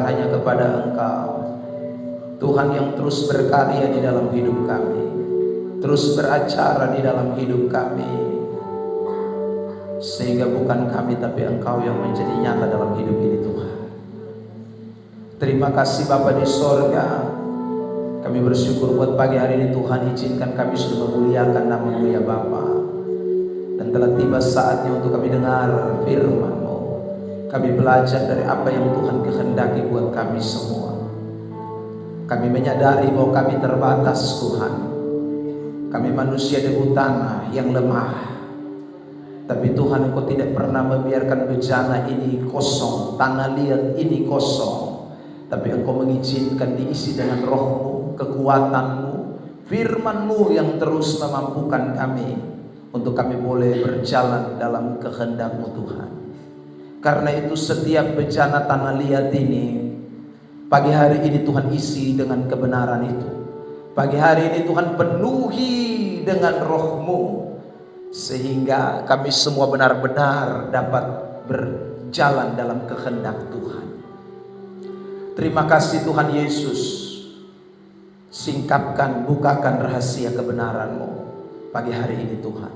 hanya kepada Engkau, Tuhan yang terus berkarya di dalam hidup kami, terus beracara di dalam hidup kami, sehingga bukan kami tapi Engkau yang menjadi nyata dalam hidup ini Tuhan. Terima kasih Bapa di sorga. Kami bersyukur buat pagi hari ini Tuhan, izinkan kami sudah memuliakan nama-Mu ya Bapa. Dan telah tiba saatnya untuk kami dengar firman-Mu. Kami belajar dari apa yang Tuhan kehendaki buat kami semua. Kami menyadari bahwa kami terbatas Tuhan. Kami manusia debu tanah yang lemah. Tapi Tuhan, Engkau tidak pernah membiarkan bejana ini kosong, tanah liat ini kosong. Tapi Engkau mengizinkan diisi dengan Roh-Mu, kekuatan-Mu, firman-Mu yang terus memampukan kami untuk kami boleh berjalan dalam kehendak-Mu Tuhan. Karena itu setiap bejana tanah liat ini, pagi hari ini Tuhan isi dengan kebenaran itu. Pagi hari ini Tuhan penuhi dengan Roh-Mu, sehingga kami semua benar-benar dapat berjalan dalam kehendak Tuhan. Terima kasih Tuhan Yesus. Singkapkan, bukakan rahasia kebenaran-Mu pagi hari ini Tuhan.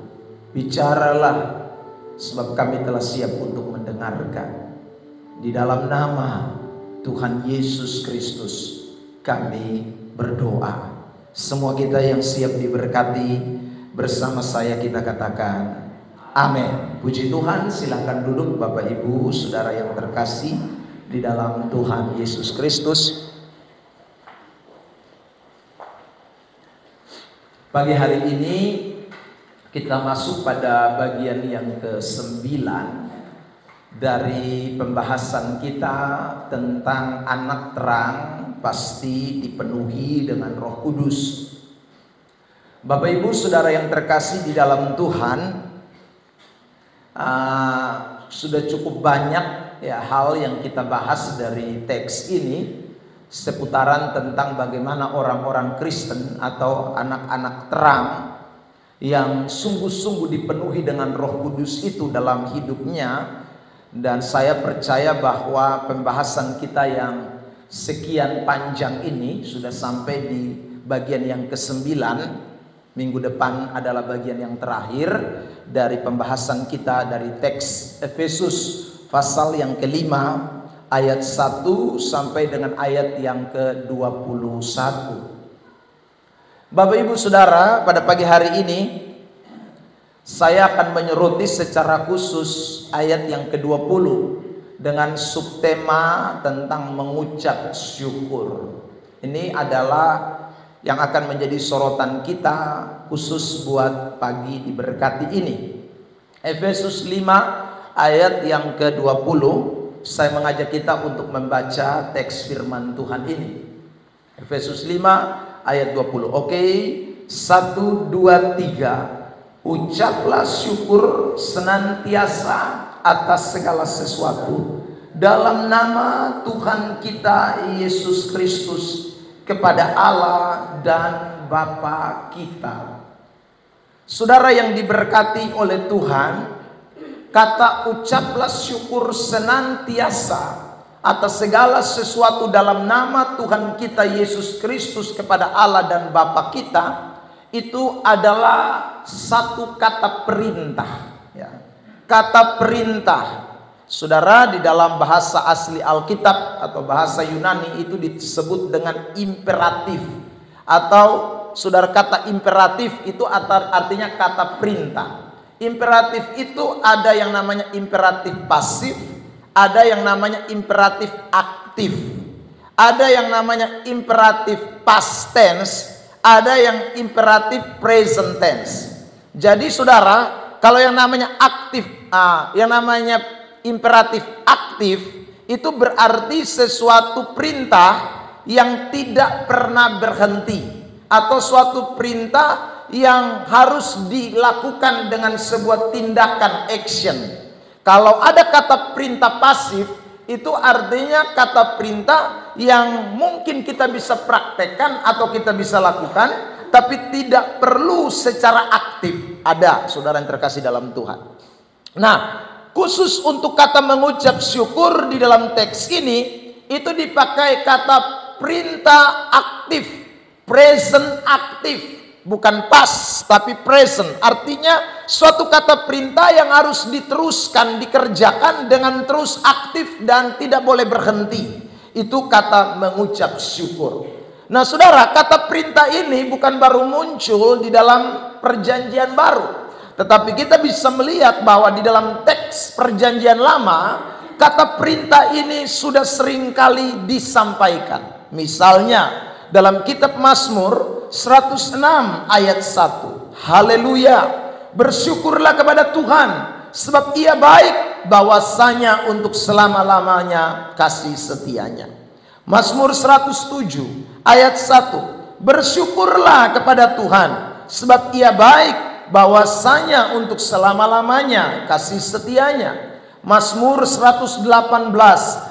Bicaralah, sebab kami telah siap untuk mendengarkan. Di dalam nama Tuhan Yesus Kristus kami berdoa. Semua kita yang siap diberkati, bersama saya kita katakan amin. Puji Tuhan. Silakan duduk Bapak Ibu Saudara yang terkasih di dalam Tuhan Yesus Kristus. Pagi hari ini kita masuk pada bagian yang ke-9 dari pembahasan kita tentang anak terang pasti dipenuhi dengan Roh Kudus. Bapak Ibu Saudara yang terkasih di dalam Tuhan, sudah cukup banyak ya hal yang kita bahas dari teks ini seputaran tentang bagaimana orang-orang Kristen atau anak-anak terang yang sungguh-sungguh dipenuhi dengan Roh Kudus itu dalam hidupnya. Dan saya percaya bahwa pembahasan kita yang sekian panjang ini sudah sampai di bagian yang ke-9. Minggu depan adalah bagian yang terakhir dari pembahasan kita dari teks Efesus pasal yang ke-5 ayat 1 sampai dengan ayat yang ke-21. Bapak Ibu Saudara, pada pagi hari ini saya akan menyoroti secara khusus ayat yang ke-20 dengan subtema tentang mengucap syukur. Ini adalah yang akan menjadi sorotan kita khusus buat pagi diberkati ini. Efesus 5 ayat yang ke-20. Saya mengajak kita untuk membaca teks firman Tuhan ini. Efesus 5 ayat 20. Oke, 1, 2, 3. Ucaplah syukur senantiasa atas segala sesuatu dalam nama Tuhan kita Yesus Kristus kepada Allah dan Bapa kita. Saudara yang diberkati oleh Tuhan, kata ucaplah syukur senantiasa atas segala sesuatu dalam nama Tuhan kita Yesus Kristus kepada Allah dan Bapa kita, itu adalah satu kata perintah ya. Kata perintah. Saudara, di dalam bahasa asli Alkitab atau bahasa Yunani itu disebut dengan imperatif. Atau saudara, kata imperatif itu artinya kata perintah. Imperatif itu ada yang namanya imperatif pasif, ada yang namanya imperatif aktif, ada yang namanya imperatif past tense, ada yang imperatif present tense. Jadi saudara, kalau yang namanya aktif, yang namanya imperatif aktif itu berarti sesuatu perintah yang tidak pernah berhenti, atau suatu perintah yang harus dilakukan dengan sebuah tindakan action. Kalau ada kata perintah pasif, itu artinya kata perintah yang mungkin kita bisa praktekkan atau kita bisa lakukan, tapi tidak perlu secara aktif. Ada, saudara yang terkasih dalam Tuhan. Nah, khusus untuk kata mengucap syukur di dalam teks ini, itu dipakai kata perintah aktif, present aktif, bukan past tapi present. Artinya suatu kata perintah yang harus diteruskan, dikerjakan dengan terus aktif dan tidak boleh berhenti. Itu kata mengucap syukur. Nah saudara, kata perintah ini bukan baru muncul di dalam perjanjian baru, tetapi kita bisa melihat bahwa di dalam teks perjanjian lama, kata perintah ini sudah sering kali disampaikan. Misalnya dalam kitab Mazmur 106 ayat 1. Haleluya, bersyukurlah kepada Tuhan, sebab Ia baik, bahwasanya untuk selama-lamanya kasih setianya. Mazmur 107 ayat 1. Bersyukurlah kepada Tuhan, sebab Ia baik, bahwasanya untuk selama-lamanya kasih setianya. Mazmur 118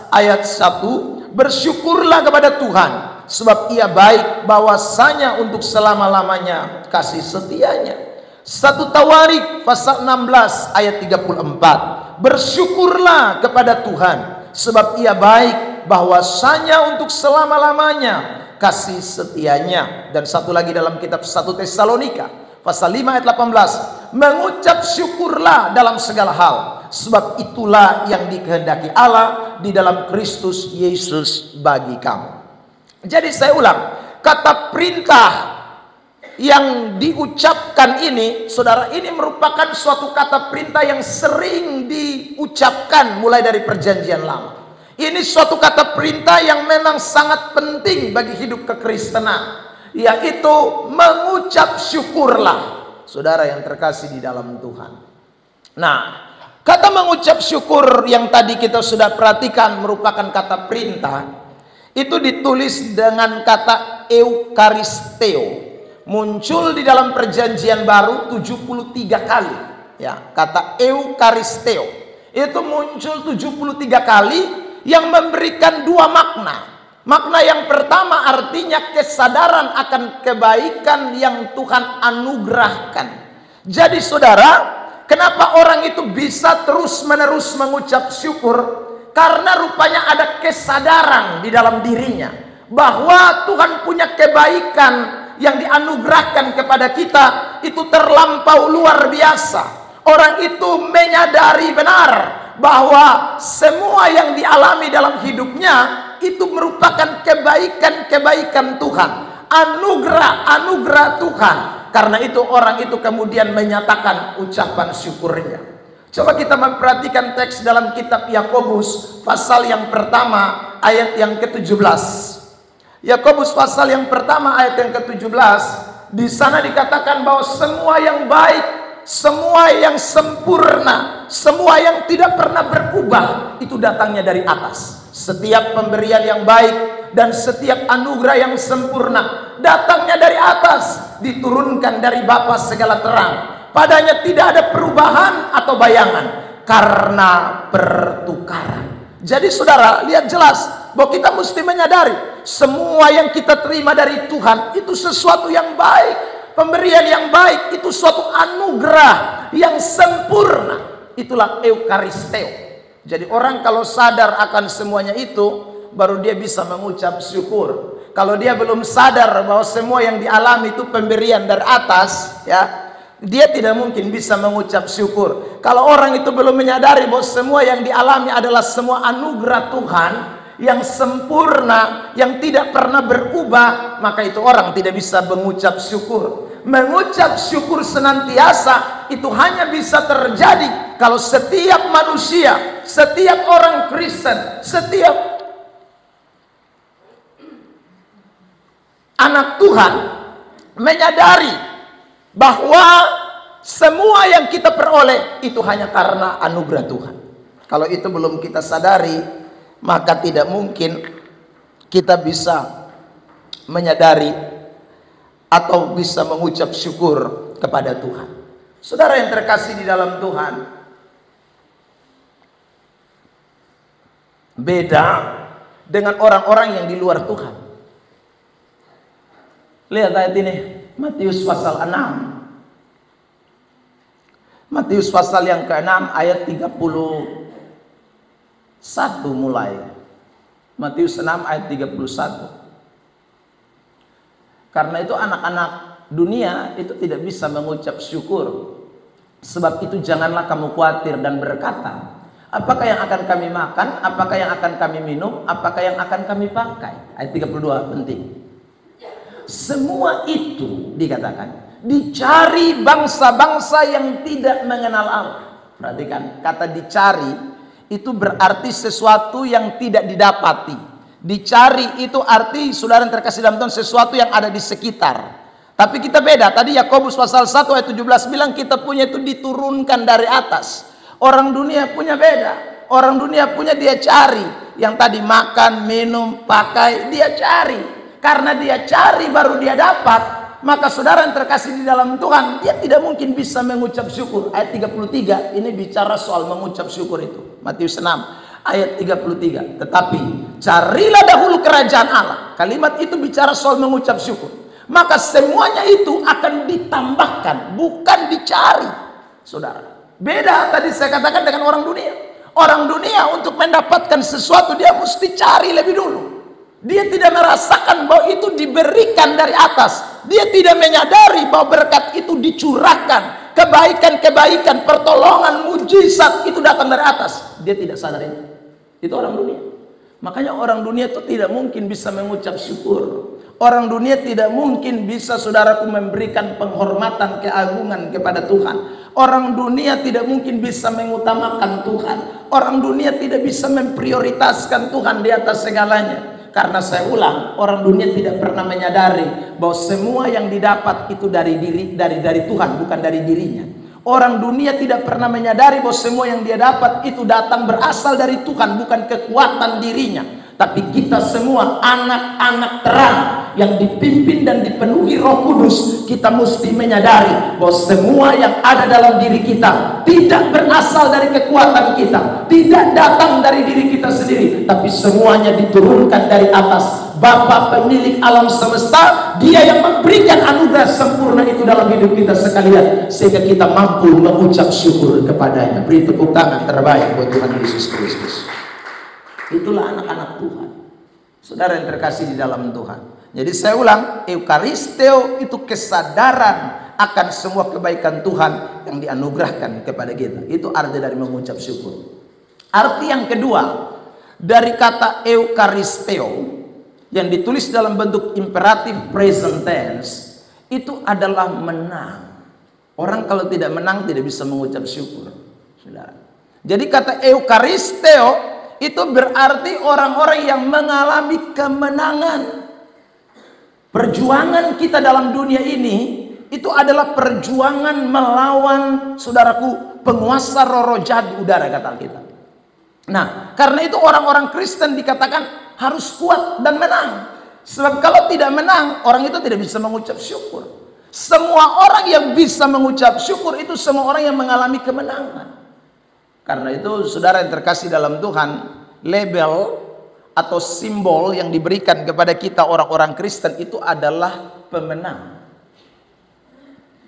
ayat 1. Bersyukurlah kepada Tuhan, sebab Ia baik, bahwasanya untuk selama-lamanya kasih setianya. 1 Tawarik pasal 16 ayat 34. Bersyukurlah kepada Tuhan, sebab Ia baik, bahwasanya untuk selama-lamanya kasih setianya. Dan satu lagi dalam kitab 1 Tesalonika pasal 5 ayat 18. Mengucap syukurlah dalam segala hal, sebab itulah yang dikehendaki Allah di dalam Kristus Yesus bagi kamu. Jadi saya ulang, kata perintah yang diucapkan ini, saudara, ini merupakan suatu kata perintah yang sering diucapkan mulai dari perjanjian lama. Ini suatu kata perintah yang memang sangat penting bagi hidup kekristenan, yaitu mengucap syukurlah. Saudara yang terkasih di dalam Tuhan. Nah, kata mengucap syukur yang tadi kita sudah perhatikan merupakan kata perintah. Itu ditulis dengan kata eukaristeo. Muncul di dalam perjanjian baru 73 kali. Ya, kata eukaristeo itu muncul 73 kali yang memberikan dua makna. Makna yang pertama artinya kesadaran akan kebaikan yang Tuhan anugerahkan. Jadi saudara, kenapa orang itu bisa terus-menerus mengucap syukur? Karena rupanya ada kesadaran di dalam dirinya bahwa Tuhan punya kebaikan yang dianugerahkan kepada kita itu terlampau luar biasa. Orang itu menyadari benar bahwa semua yang dialami dalam hidupnya itu merupakan kebaikan-kebaikan Tuhan, anugerah Tuhan. Karena itu orang itu kemudian menyatakan ucapan syukurnya. Coba kita memperhatikan teks dalam kitab Yakobus pasal yang pertama ayat yang ke-17. Yakobus pasal yang pertama ayat yang ke-17, di sana dikatakan bahwa semua yang baik, semua yang sempurna, semua yang tidak pernah berubah itu datangnya dari atas. Setiap pemberian yang baik dan setiap anugerah yang sempurna datangnya dari atas, diturunkan dari Bapa segala terang. Padanya tidak ada perubahan atau bayangan karena pertukaran. Jadi saudara, lihat jelas bahwa kita mesti menyadari semua yang kita terima dari Tuhan itu sesuatu yang baik. Pemberian yang baik itu suatu anugerah yang sempurna. Itulah eukaristeo. Jadi orang kalau sadar akan semuanya itu, baru dia bisa mengucap syukur. Kalau dia belum sadar bahwa semua yang dialami itu pemberian dari atas, ya, dia tidak mungkin bisa mengucap syukur. Kalau orang itu belum menyadari bahwa semua yang dialami adalah semua anugerah Tuhan yang sempurna, yang tidak pernah berubah, maka itu orang tidak bisa mengucap syukur. Mengucap syukur senantiasa itu hanya bisa terjadi kalau setiap manusia, setiap orang Kristen, setiap anak Tuhan menyadari bahwa semua yang kita peroleh itu hanya karena anugerah Tuhan. Kalau itu belum kita sadari, maka tidak mungkin kita bisa menyadari atau bisa mengucap syukur kepada Tuhan. Saudara yang terkasih di dalam Tuhan, beda dengan orang-orang yang di luar Tuhan. Lihat ayat ini, Matius pasal 6. Matius pasal yang ke-6 ayat 31 mulai. Matius 6 ayat 31. Karena itu anak-anak dunia itu tidak bisa mengucap syukur. Sebab itu janganlah kamu khawatir dan berkata, apakah yang akan kami makan, apakah yang akan kami minum, apakah yang akan kami pakai. Ayat 32 penting. Semua itu dikatakan dicari bangsa-bangsa yang tidak mengenal Allah. Perhatikan, kata dicari itu berarti sesuatu yang tidak didapati. Dicari itu arti, saudara yang terkasih dalam Tuhan, sesuatu yang ada di sekitar. Tapi kita beda. Tadi Yakobus pasal 1 ayat 17 bilang kita punya itu diturunkan dari atas. Orang dunia punya beda. Orang dunia punya dia cari. Yang tadi makan, minum, pakai, dia cari. Karena dia cari baru dia dapat. Maka saudara yang terkasih di dalam Tuhan, dia tidak mungkin bisa mengucap syukur. Ayat 33 ini bicara soal mengucap syukur itu. Matius 6 ayat 33. Tetapi carilah dahulu kerajaan Allah. Kalimat itu bicara soal mengucap syukur. Maka semuanya itu akan ditambahkan, bukan dicari. Saudara, beda tadi saya katakan dengan orang dunia. Orang dunia untuk mendapatkan sesuatu dia mesti cari lebih dulu. Dia tidak merasakan bahwa itu diberikan dari atas. Dia tidak menyadari bahwa berkat itu dicurahkan. Kebaikan-kebaikan, pertolongan, mujizat itu datang dari atas. Dia tidak sadar itu. Itu orang dunia. Makanya orang dunia itu tidak mungkin bisa mengucap syukur. Orang dunia tidak mungkin bisa, saudaraku, memberikan penghormatan, keagungan kepada Tuhan. Orang dunia tidak mungkin bisa mengutamakan Tuhan. Orang dunia tidak bisa memprioritaskan Tuhan di atas segalanya. Karena saya ulang, orang dunia tidak pernah menyadari bahwa semua yang didapat itu dari Tuhan, bukan dari dirinya. Orang dunia tidak pernah menyadari bahwa semua yang dia dapat itu datang berasal dari Tuhan, bukan kekuatan dirinya. Tapi kita semua anak-anak terang yang dipimpin dan dipenuhi Roh Kudus, kita mesti menyadari bahwa semua yang ada dalam diri kita tidak berasal dari kekuatan kita, tidak datang dari diri kita sendiri, tapi semuanya diturunkan dari atas. Bapa pemilik alam semesta, dia yang memberikan anugerah sempurna itu dalam hidup kita sekalian, sehingga kita mampu mengucap syukur kepadanya. Beri tepuk tangan terbaik buat Tuhan Yesus Kristus. Itulah anak-anak Tuhan, saudara yang terkasih di dalam Tuhan. Jadi saya ulang, Eukaristeo itu kesadaran akan semua kebaikan Tuhan yang dianugerahkan kepada kita. Itu arti dari mengucap syukur. Arti yang kedua dari kata Eukaristeo yang ditulis dalam bentuk imperatif present tense itu adalah menang. Orang kalau tidak menang tidak bisa mengucap syukur, saudara. Jadi kata Eukaristeo itu berarti orang-orang yang mengalami kemenangan. Perjuangan kita dalam dunia ini itu adalah perjuangan melawan, saudaraku, penguasa roh jahat di udara, kata Alkitab. Nah, karena itu orang-orang Kristen dikatakan harus kuat dan menang. Sebab kalau tidak menang, orang itu tidak bisa mengucap syukur. Semua orang yang bisa mengucap syukur itu semua orang yang mengalami kemenangan. Karena itu saudara yang terkasih dalam Tuhan, label atau simbol yang diberikan kepada kita orang-orang Kristen itu adalah pemenang.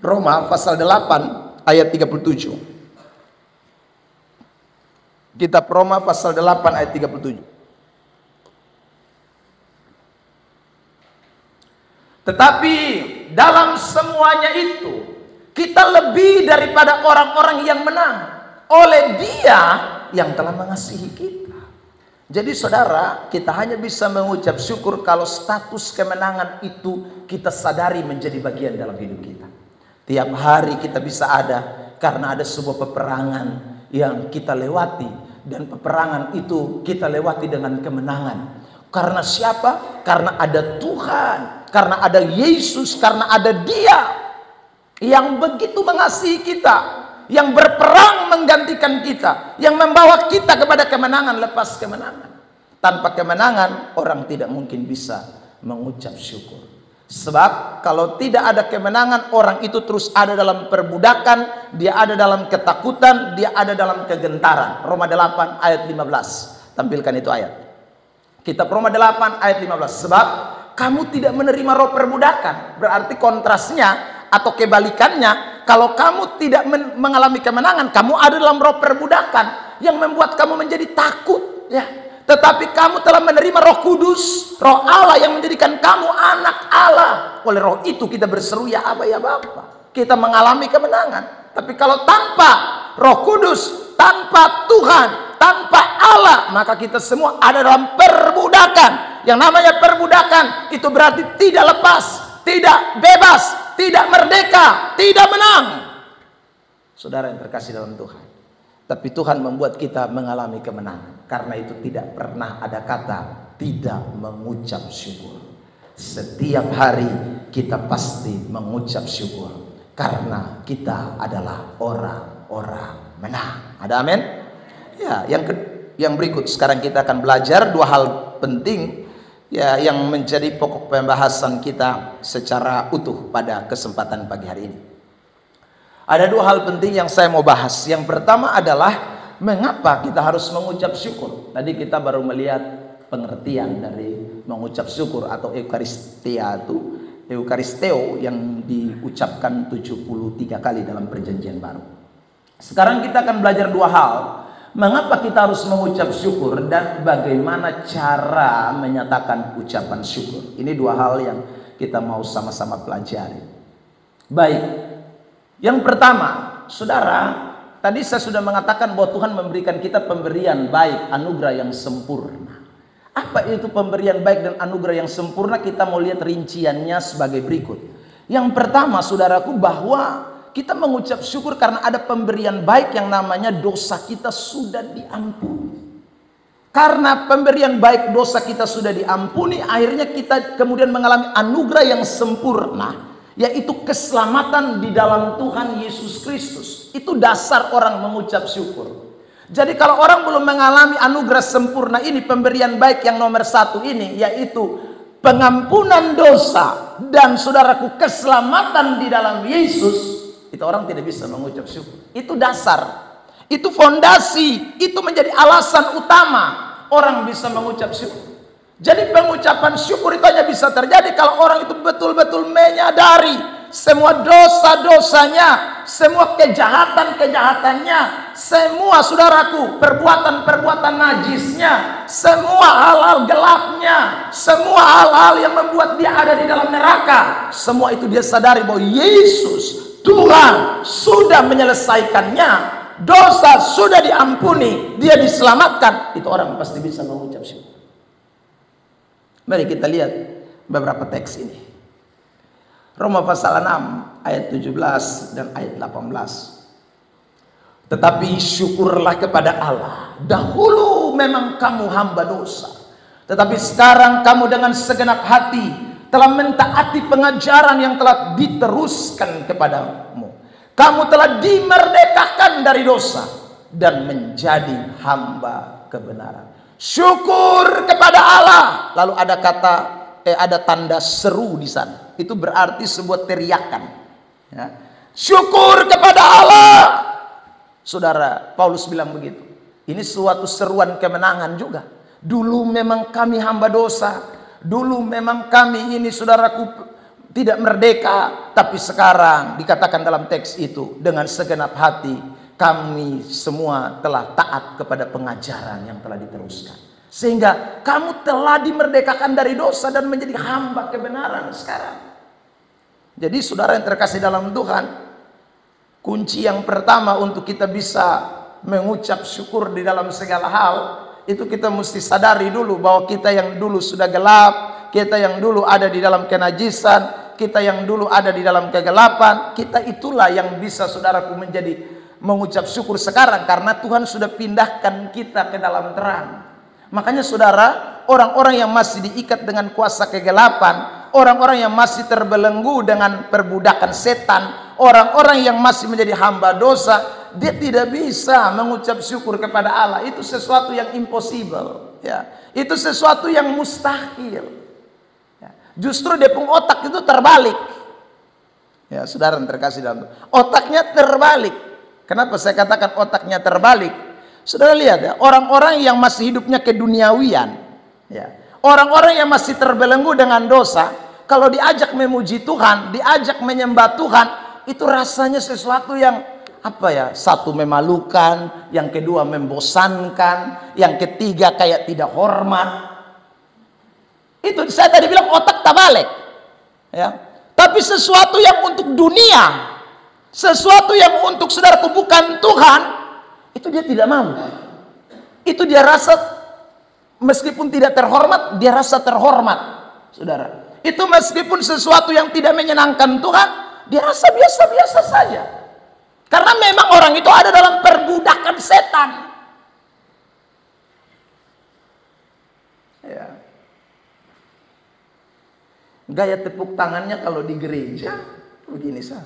Roma pasal 8 ayat 37. Kitab Roma pasal 8 ayat 37. Tetapi dalam semuanya itu kita lebih daripada orang-orang yang menang oleh Dia yang telah mengasihi kita. Jadi saudara, kita hanya bisa mengucap syukur kalau status kemenangan itu kita sadari menjadi bagian dalam hidup kita. Tiap hari kita bisa ada karena ada sebuah peperangan yang kita lewati, dan peperangan itu kita lewati dengan kemenangan. Karena siapa? Karena ada Tuhan, karena ada Yesus, karena ada Dia yang begitu mengasihi kita, yang berperang menggantikan kita, yang membawa kita kepada kemenangan lepas kemenangan. Tanpa kemenangan orang tidak mungkin bisa mengucap syukur. Sebab kalau tidak ada kemenangan, orang itu terus ada dalam perbudakan, dia ada dalam ketakutan, dia ada dalam kegentaran. Roma 8 ayat 15. Tampilkan itu ayat. Kitab Roma 8 ayat 15. Sebab kamu tidak menerima roh perbudakan. Berarti kontrasnya atau kebalikannya, kalau kamu tidak mengalami kemenangan, kamu ada dalam roh perbudakan yang membuat kamu menjadi takut, ya. tetapi kamu telah menerima Roh Kudus, Roh Allah yang menjadikan kamu anak Allah. Oleh Roh itu kita berseru ya Aba ya Bapa. Kita mengalami kemenangan. Tapi kalau tanpa Roh Kudus, tanpa Tuhan, tanpa Allah, maka kita semua ada dalam perbudakan. Yang namanya perbudakan itu berarti tidak lepas, tidak bebas, tidak merdeka, tidak menang. Saudara yang terkasih dalam Tuhan, tapi Tuhan membuat kita mengalami kemenangan. Karena itu tidak pernah ada kata tidak mengucap syukur. Setiap hari kita pasti mengucap syukur, karena kita adalah orang-orang menang. Ada amin? Ya, yang berikut sekarang kita akan belajar dua hal penting ya yang menjadi pokok pembahasan kita secara utuh pada kesempatan pagi hari ini. Ada dua hal penting yang saya mau bahas. Yang pertama adalah mengapa kita harus mengucap syukur. Tadi kita baru melihat pengertian dari mengucap syukur atau Eukaristia itu, Eukaristeo yang diucapkan 73 kali dalam Perjanjian Baru. Sekarang kita akan belajar dua hal. Mengapa kita harus mengucap syukur dan bagaimana cara menyatakan ucapan syukur. Ini dua hal yang kita mau sama-sama pelajari. Baik. Yang pertama, saudara, tadi saya sudah mengatakan bahwa Tuhan memberikan kita pemberian baik, anugerah yang sempurna. Apa itu pemberian baik dan anugerah yang sempurna? Kita mau lihat rinciannya sebagai berikut. Yang pertama, saudaraku, bahwa kita mengucap syukur karena ada pemberian baik yang namanya dosa kita sudah diampuni. Karena pemberian baik dosa kita sudah diampuni, akhirnya kita kemudian mengalami anugerah yang sempurna, yaitu keselamatan di dalam Tuhan Yesus Kristus. Itu dasar orang mengucap syukur. Jadi kalau orang belum mengalami anugerah sempurna ini, pemberian baik yang nomor satu ini, yaitu pengampunan dosa dan saudaraku keselamatan di dalam Yesus, itu orang tidak bisa mengucap syukur. Itu dasar, itu fondasi, itu menjadi alasan utama orang bisa mengucap syukur. Jadi pengucapan syukur itu hanya bisa terjadi kalau orang itu betul-betul menyadari semua dosa-dosanya, semua kejahatan-kejahatannya, semua saudaraku perbuatan-perbuatan najisnya, semua hal-hal gelapnya, semua hal-hal yang membuat dia ada di dalam neraka. Semua itu dia sadari bahwa Yesus Tuhan sudah menyelesaikannya, dosa sudah diampuni, dia diselamatkan. Itu orang pasti bisa mengucap syukur. Mari kita lihat beberapa teks ini. Roma pasal 6 ayat 17 dan ayat 18. Tetapi syukurlah kepada Allah, dahulu memang kamu hamba dosa, tetapi sekarang kamu dengan segenap hati telah mentaati pengajaran yang telah diteruskan kepadamu. Kamu telah dimerdekakan dari dosa dan menjadi hamba kebenaran. Syukur kepada Allah. Lalu ada kata, ada tanda seru di sana. Itu berarti sebuah teriakan. Ya. Syukur kepada Allah. Saudara, Paulus bilang begitu. Ini suatu seruan kemenangan juga. Dulu memang kami hamba dosa. Dulu memang kami ini saudaraku tidak merdeka. Tapi sekarang dikatakan dalam teks itu, dengan segenap hati kami semua telah taat kepada pengajaran yang telah diteruskan. Sehingga kamu telah dimerdekakan dari dosa dan menjadi hamba kebenaran sekarang. Jadi saudara yang terkasih dalam Tuhan, kunci yang pertama untuk kita bisa mengucap syukur di dalam segala hal, itu kita mesti sadari dulu bahwa kita yang dulu sudah gelap, kita yang dulu ada di dalam kenajisan, kita yang dulu ada di dalam kegelapan, kita itulah yang bisa saudaraku mengucap syukur sekarang, karena Tuhan sudah pindahkan kita ke dalam terang. Makanya saudara, orang-orang yang masih diikat dengan kuasa kegelapan, orang-orang yang masih terbelenggu dengan perbudakan setan, orang-orang yang masih menjadi hamba dosa, dia tidak bisa mengucap syukur kepada Allah. Itu sesuatu yang impossible, ya. Itu sesuatu yang mustahil, ya. Justru dia pun otak itu terbalik, ya saudara yang terkasih dalam otaknya terbalik. Kenapa saya katakan otaknya terbalik? Saudara lihat ya, orang-orang yang masih hidupnya keduniawian, ya, orang-orang yang masih terbelenggu dengan dosa, kalau diajak memuji Tuhan, diajak menyembah Tuhan, itu rasanya sesuatu yang apa ya, satu memalukan, yang kedua membosankan, yang ketiga kayak tidak hormat. Itu saya tadi bilang otak tak balik, ya. Tapi sesuatu yang untuk dunia, sesuatu yang untuk saudaraku bukan Tuhan, itu dia tidak mau. Itu dia rasa meskipun tidak terhormat, dia rasa terhormat, saudara. Itu meskipun sesuatu yang tidak menyenangkan Tuhan, dia rasa biasa-biasa saja. Karena memang orang itu ada dalam perbudakan setan. Ya. Gaya tepuk tangannya kalau di gereja begini sah.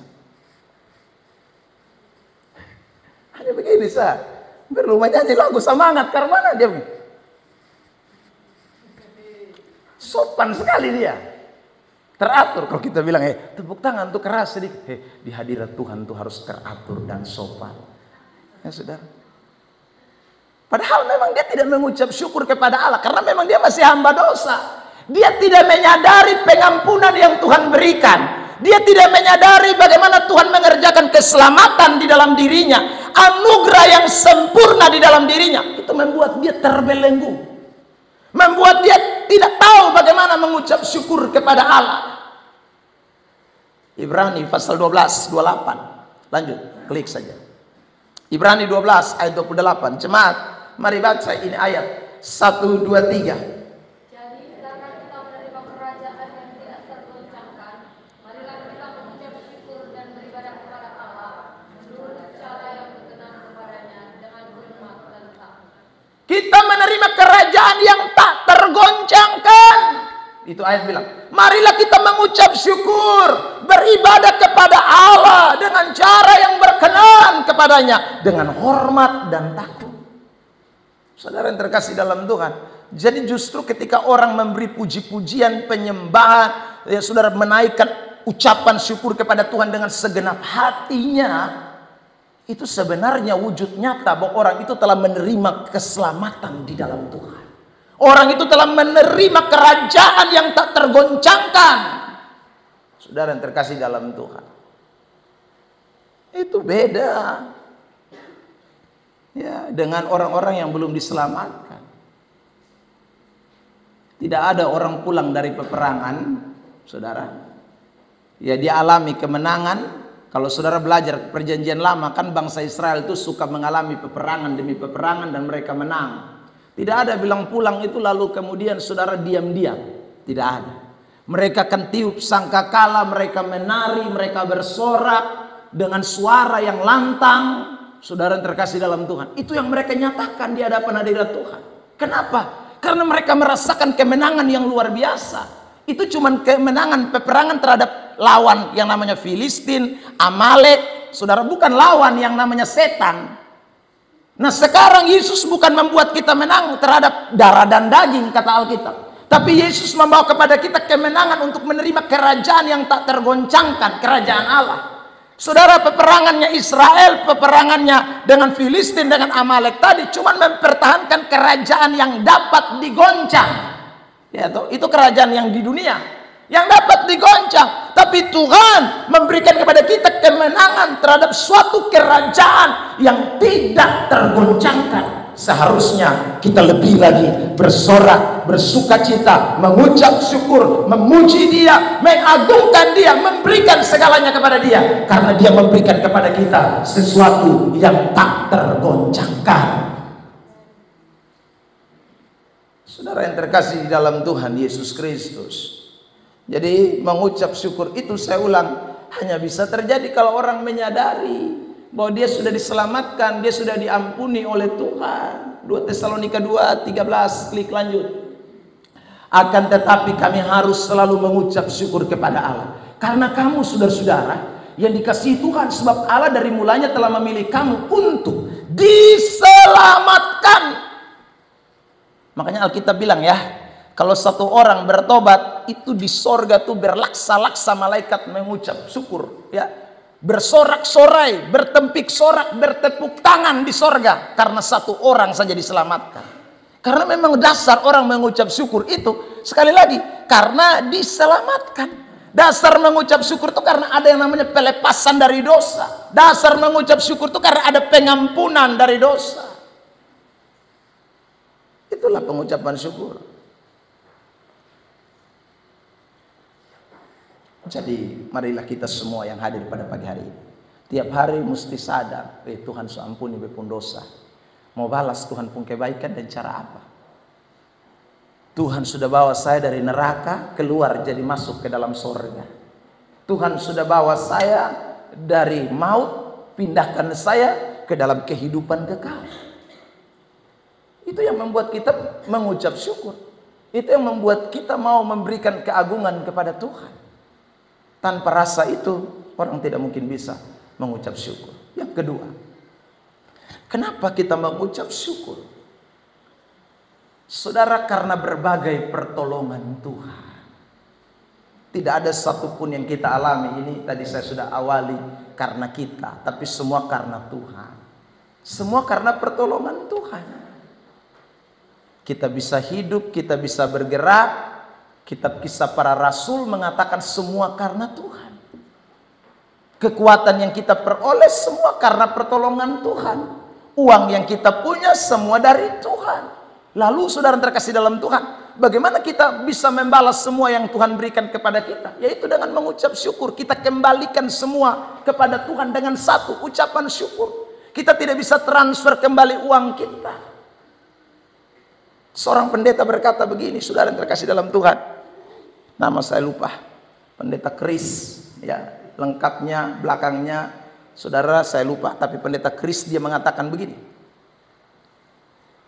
Hanya begini sah. Berlumah nyanyi lagu semangat karena mana dia begini. Sopan sekali dia. Teratur. Kalau kita bilang tepuk tangan tuh keras sedikit. Di hadirat Tuhan tuh harus teratur dan sopan. Ya saudara. Padahal memang dia tidak mengucap syukur kepada Allah. Karena memang dia masih hamba dosa. Dia tidak menyadari pengampunan yang Tuhan berikan. Dia tidak menyadari bagaimana Tuhan mengerjakan keselamatan di dalam dirinya. Anugerah yang sempurna di dalam dirinya. Itu membuat dia terbelenggu. Membuat dia tidak tahu bagaimana mengucap syukur kepada Allah. Ibrani pasal 12, 28. Lanjut, klik saja. Ibrani 12 ayat 28. Jemaat, mari baca ini ayat 1, 2, 3. Jadi karena kita menerima kerajaan yang tidak tergoncangkan, marilah kita mengucap syukur dan beribadah kepada Allah menurut cara yang berkenan kepadanya dengan hormat dan takut. Kita menerima kerajaan yang tak tergoncangkan. Itu ayat bilang, marilah kita mengucap syukur, beribadah kepada Allah dengan cara yang berkenan kepadanya, dengan hormat dan takut. Saudara yang terkasih dalam Tuhan, jadi justru ketika orang memberi puji-pujian, penyembahan, ya saudara menaikkan ucapan syukur kepada Tuhan dengan segenap hatinya, itu sebenarnya wujud nyata bahwa orang itu telah menerima keselamatan di dalam Tuhan. Orang itu telah menerima kerajaan yang tak tergoncangkan. Saudara yang terkasih dalam Tuhan, itu beda ya dengan orang-orang yang belum diselamatkan. Tidak ada orang pulang dari peperangan, saudara, ya dia alami kemenangan. Kalau saudara belajar perjanjian lama, kan bangsa Israel itu suka mengalami peperangan demi peperangan dan mereka menang. Tidak ada bilang pulang itu lalu kemudian saudara diam-diam. Tidak ada. Mereka akan tiup sangkakala, mereka menari, mereka bersorak dengan suara yang lantang. Saudara yang terkasih dalam Tuhan, itu yang mereka nyatakan di hadapan hadirat Tuhan. Kenapa? Karena mereka merasakan kemenangan yang luar biasa. Itu cuma kemenangan peperangan terhadap lawan yang namanya Filistin, Amalek. Saudara, bukan lawan yang namanya setan. Nah sekarang Yesus bukan membuat kita menang terhadap darah dan daging kata Alkitab. Tapi Yesus membawa kepada kita kemenangan untuk menerima kerajaan yang tak tergoncangkan, kerajaan Allah. Saudara, peperangannya Israel, peperangannya dengan Filistin, dengan Amalek tadi cuma mempertahankan kerajaan yang dapat digoncang. Ya, itu kerajaan yang di dunia yang dapat digoncang. Tapi Tuhan memberikan kepada kita kemenangan terhadap suatu kerajaan yang tidak tergoncangkan. Seharusnya kita lebih lagi bersorak, bersuka cita, mengucap syukur, memuji Dia, mengagungkan Dia, memberikan segalanya kepada Dia, karena Dia memberikan kepada kita sesuatu yang tak tergoncangkan. Saudara yang terkasih di dalam Tuhan Yesus Kristus, jadi mengucap syukur itu saya ulang hanya bisa terjadi kalau orang menyadari bahwa dia sudah diselamatkan, dia sudah diampuni oleh Tuhan. 2 Tesalonika 2:13, klik lanjut. Akan tetapi kami harus selalu mengucap syukur kepada Allah karena kamu saudara-saudara yang dikasihi Tuhan, sebab Allah dari mulanya telah memilih kamu untuk diselamatkan. Makanya Alkitab bilang ya, kalau satu orang bertobat itu di sorga tuh berlaksa-laksa malaikat mengucap syukur, ya, bersorak-sorai, bertempik sorak, bertepuk tangan di sorga karena satu orang saja diselamatkan. Karena memang dasar orang mengucap syukur itu sekali lagi karena diselamatkan. Dasar mengucap syukur itu karena ada yang namanya pelepasan dari dosa. Dasar mengucap syukur itu karena ada pengampunan dari dosa. Itulah pengucapan syukur. Jadi marilah kita semua yang hadir pada pagi hari ini, tiap hari mesti sadar, Tuhan ampuni bepun dosa. Mau balas Tuhan pun kebaikan dan cara apa? Tuhan sudah bawa saya dari neraka keluar jadi masuk ke dalam sorga. Tuhan sudah bawa saya dari maut pindahkan saya ke dalam kehidupan kekal. Itu yang membuat kita mengucap syukur. Itu yang membuat kita mau memberikan keagungan kepada Tuhan. Tanpa rasa itu orang tidak mungkin bisa mengucap syukur. Yang kedua, kenapa kita mengucap syukur? Saudara, karena berbagai pertolongan Tuhan. Tidak ada satupun yang kita alami ini tadi saya sudah awali karena kita, tapi semua karena Tuhan. Semua karena pertolongan Tuhan. Kita bisa hidup, kita bisa bergerak. Kitab Kisah Para Rasul mengatakan semua karena Tuhan. Kekuatan yang kita peroleh semua karena pertolongan Tuhan. Uang yang kita punya semua dari Tuhan. Lalu saudara terkasih dalam Tuhan, bagaimana kita bisa membalas semua yang Tuhan berikan kepada kita? Yaitu dengan mengucap syukur. Kita kembalikan semua kepada Tuhan dengan satu ucapan syukur. Kita tidak bisa transfer kembali uang kita. Seorang pendeta berkata begini, saudara terkasih dalam Tuhan. Nama saya lupa. Pendeta Chris, ya, lengkapnya belakangnya saudara saya lupa, tapi pendeta Chris dia mengatakan begini.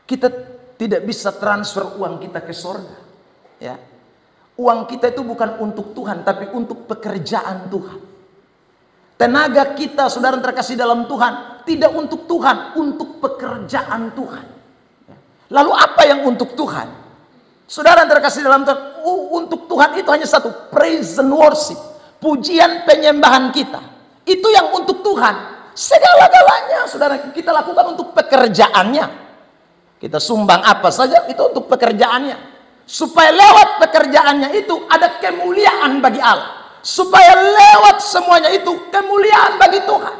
Kita tidak bisa transfer uang kita ke sorga, ya. Uang kita itu bukan untuk Tuhan, tapi untuk pekerjaan Tuhan. Tenaga kita, saudara terkasih dalam Tuhan, tidak untuk Tuhan, untuk pekerjaan Tuhan. Lalu apa yang untuk Tuhan? Saudara terkasih dalam Tuhan, untuk Tuhan itu hanya satu, praise and worship, pujian penyembahan kita. Itu yang untuk Tuhan. Segala-galanya, saudara, kita lakukan untuk pekerjaannya. Kita sumbang apa saja itu untuk pekerjaannya. Supaya lewat pekerjaannya itu ada kemuliaan bagi Allah. Supaya lewat semuanya itu kemuliaan bagi Tuhan.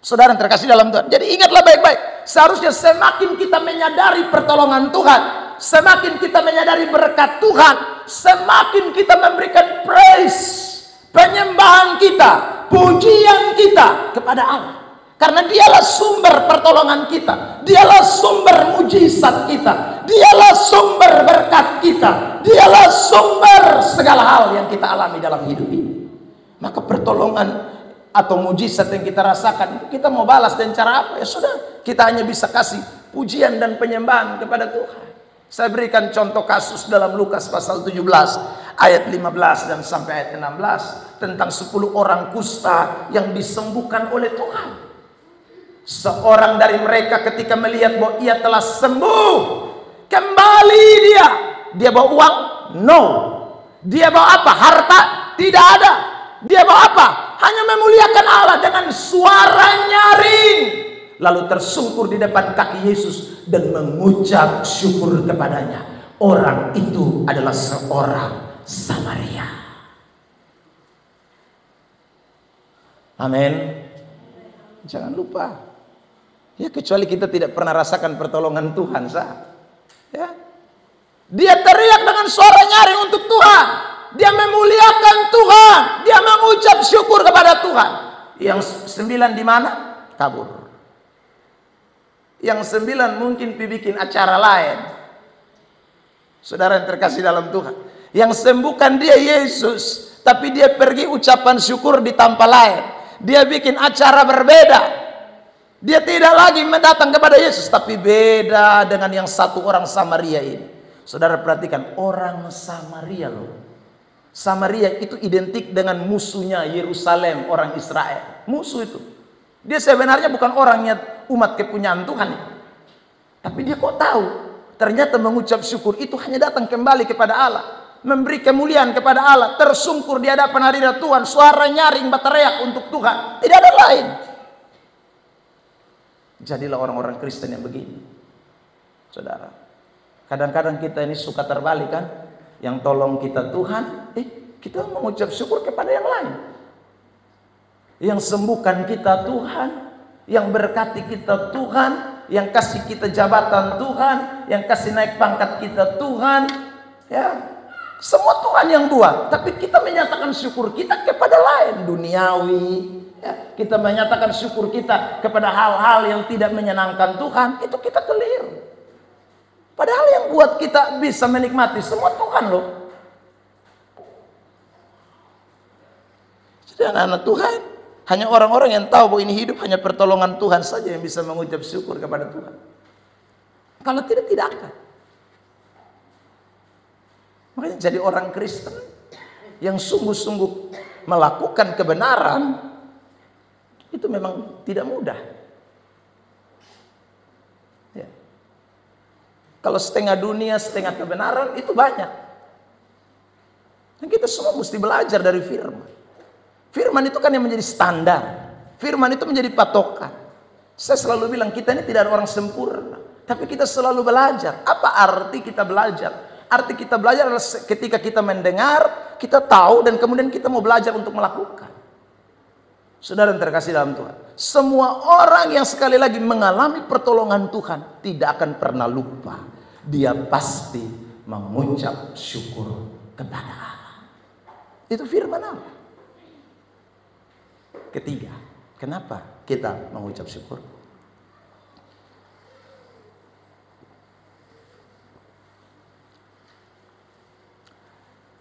Saudara yang terkasih dalam Tuhan. Jadi ingatlah baik-baik. Seharusnya semakin kita menyadari pertolongan Tuhan, semakin kita menyadari berkat Tuhan, semakin kita memberikan praise, penyembahan kita, pujian kita kepada Allah. Karena dialah sumber pertolongan kita. Dialah sumber mujizat kita. Dialah sumber berkat kita. Dialah sumber segala hal yang kita alami dalam hidup ini. Maka pertolongan atau mujizat yang kita rasakan, kita mau balas dengan cara apa? Ya sudah, kita hanya bisa kasih pujian dan penyembahan kepada Tuhan. Saya berikan contoh kasus dalam Lukas pasal 17 ayat 15 dan sampai ayat 16 tentang 10 orang kusta yang disembuhkan oleh Tuhan. Seorang dari mereka ketika melihat bahwa ia telah sembuh, kembali dia bawa uang? No. Dia bawa apa? Harta? Tidak ada. Dia bawa apa? Hanya memuliakan Allah dengan suara nyaring, lalu tersungkur di depan kaki Yesus dan mengucap syukur kepadanya. Orang itu adalah seorang Samaria. Amin. Jangan lupa, ya, kecuali kita tidak pernah rasakan pertolongan Tuhan, ya. Dia teriak dengan suara nyaring untuk Tuhan. Dia memuliakan Tuhan. Dia mengucap syukur kepada Tuhan. Yang 9 di mana? Kabur. Yang 9 mungkin bikin acara lain. Saudara yang terkasih dalam Tuhan, yang sembuhkan dia Yesus, tapi dia pergi ucapan syukur di tempat lain. Dia bikin acara berbeda. Dia tidak lagi mendatang kepada Yesus, tapi beda dengan yang satu orang Samaria ini. Saudara perhatikan, orang Samaria loh. Samaria itu identik dengan musuhnya Yerusalem, orang Israel. Musuh itu. Dia sebenarnya bukan orangnya umat kepunyaan Tuhan. Tapi dia kok tahu? Ternyata mengucap syukur itu hanya datang kembali kepada Allah. Memberi kemuliaan kepada Allah. Tersungkur di hadapan hadirat Tuhan. Suara nyaring berteriak untuk Tuhan. Tidak ada lain. Jadilah orang-orang Kristen yang begini. Saudara. Kadang-kadang kita ini suka terbalik kan. Yang tolong kita Tuhan, kita mengucap syukur kepada yang lain. Yang sembuhkan kita Tuhan, yang berkati kita Tuhan, yang kasih kita jabatan Tuhan, yang kasih naik pangkat kita Tuhan. Ya, semua Tuhan yang buat. Tapi kita menyatakan syukur kita kepada lain, duniawi. Ya, kita menyatakan syukur kita kepada hal-hal yang tidak menyenangkan Tuhan, itu kita keliru. Padahal yang buat kita bisa menikmati semua Tuhan loh. Jadi anak-anak Tuhan, hanya orang-orang yang tahu bahwa ini hidup hanya pertolongan Tuhan saja yang bisa mengucap syukur kepada Tuhan. Kalau tidak, tidak akan. Makanya jadi orang Kristen yang sungguh-sungguh melakukan kebenaran, itu memang tidak mudah. Ya. Kalau setengah dunia, setengah kebenaran, itu banyak. Dan kita semua mesti belajar dari firman. Firman itu kan yang menjadi standar. Firman itu menjadi patokan. Saya selalu bilang kita ini tidak ada orang sempurna, tapi kita selalu belajar. Apa arti kita belajar? Arti kita belajar adalah ketika kita mendengar, kita tahu, dan kemudian kita mau belajar untuk melakukan. Saudara yang terkasih dalam Tuhan, semua orang yang sekali lagi mengalami pertolongan Tuhan tidak akan pernah lupa. Dia pasti mengucap syukur kepada Allah. Itu firman Allah. Ketiga, kenapa kita mengucap syukur?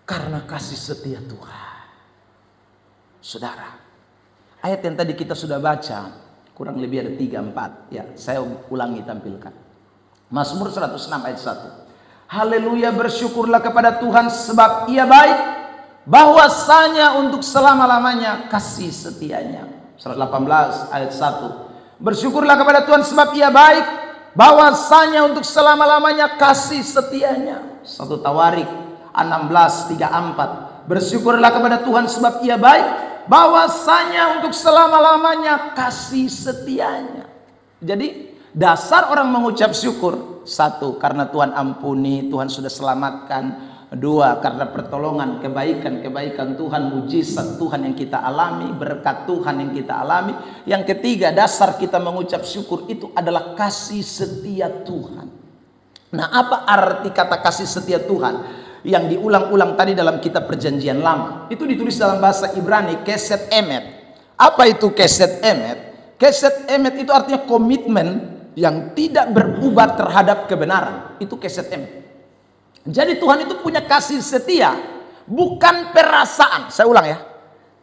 Karena kasih setia Tuhan. Saudara, ayat yang tadi kita sudah baca, kurang lebih ada 3-4. Ya, saya ulangi tampilkan. Mazmur 106 ayat 1. Haleluya, bersyukurlah kepada Tuhan sebab Ia baik, bahwasanya untuk selama-lamanya kasih setianya. 118 ayat 1. Bersyukurlah kepada Tuhan sebab Ia baik, bahwasanya untuk selama-lamanya kasih setianya. 1 Tawarik 16:3-4. Bersyukurlah kepada Tuhan sebab Ia baik, bahwasanya untuk selama-lamanya kasih setianya. Jadi dasar orang mengucap syukur, 1, karena Tuhan ampuni, Tuhan sudah selamatkan. 2, karena pertolongan, kebaikan Tuhan, mujizat Tuhan yang kita alami, berkat Tuhan yang kita alami. Yang ketiga, dasar kita mengucap syukur itu adalah kasih setia Tuhan. Nah, apa arti kata kasih setia Tuhan yang diulang-ulang tadi dalam kitab Perjanjian Lama? Itu ditulis dalam bahasa Ibrani, keset emet. Apa itu keset emet? Keset emet itu artinya komitmen yang tidak berubah terhadap kebenaran. Itu keset emet. Jadi Tuhan itu punya kasih setia, bukan perasaan. Saya ulang ya.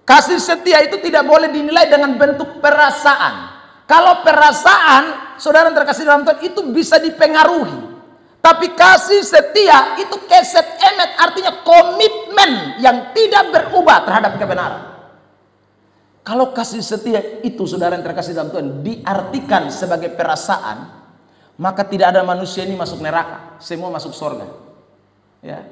Kasih setia itu tidak boleh dinilai dengan bentuk perasaan. Kalau perasaan, saudara terkasih dalam Tuhan, itu bisa dipengaruhi. Tapi kasih setia itu keset emet, artinya komitmen yang tidak berubah terhadap kebenaran. Kalau kasih setia itu, saudara yang terkasih dalam Tuhan, diartikan sebagai perasaan, maka tidak ada manusia ini masuk neraka, semua masuk surga. Ya.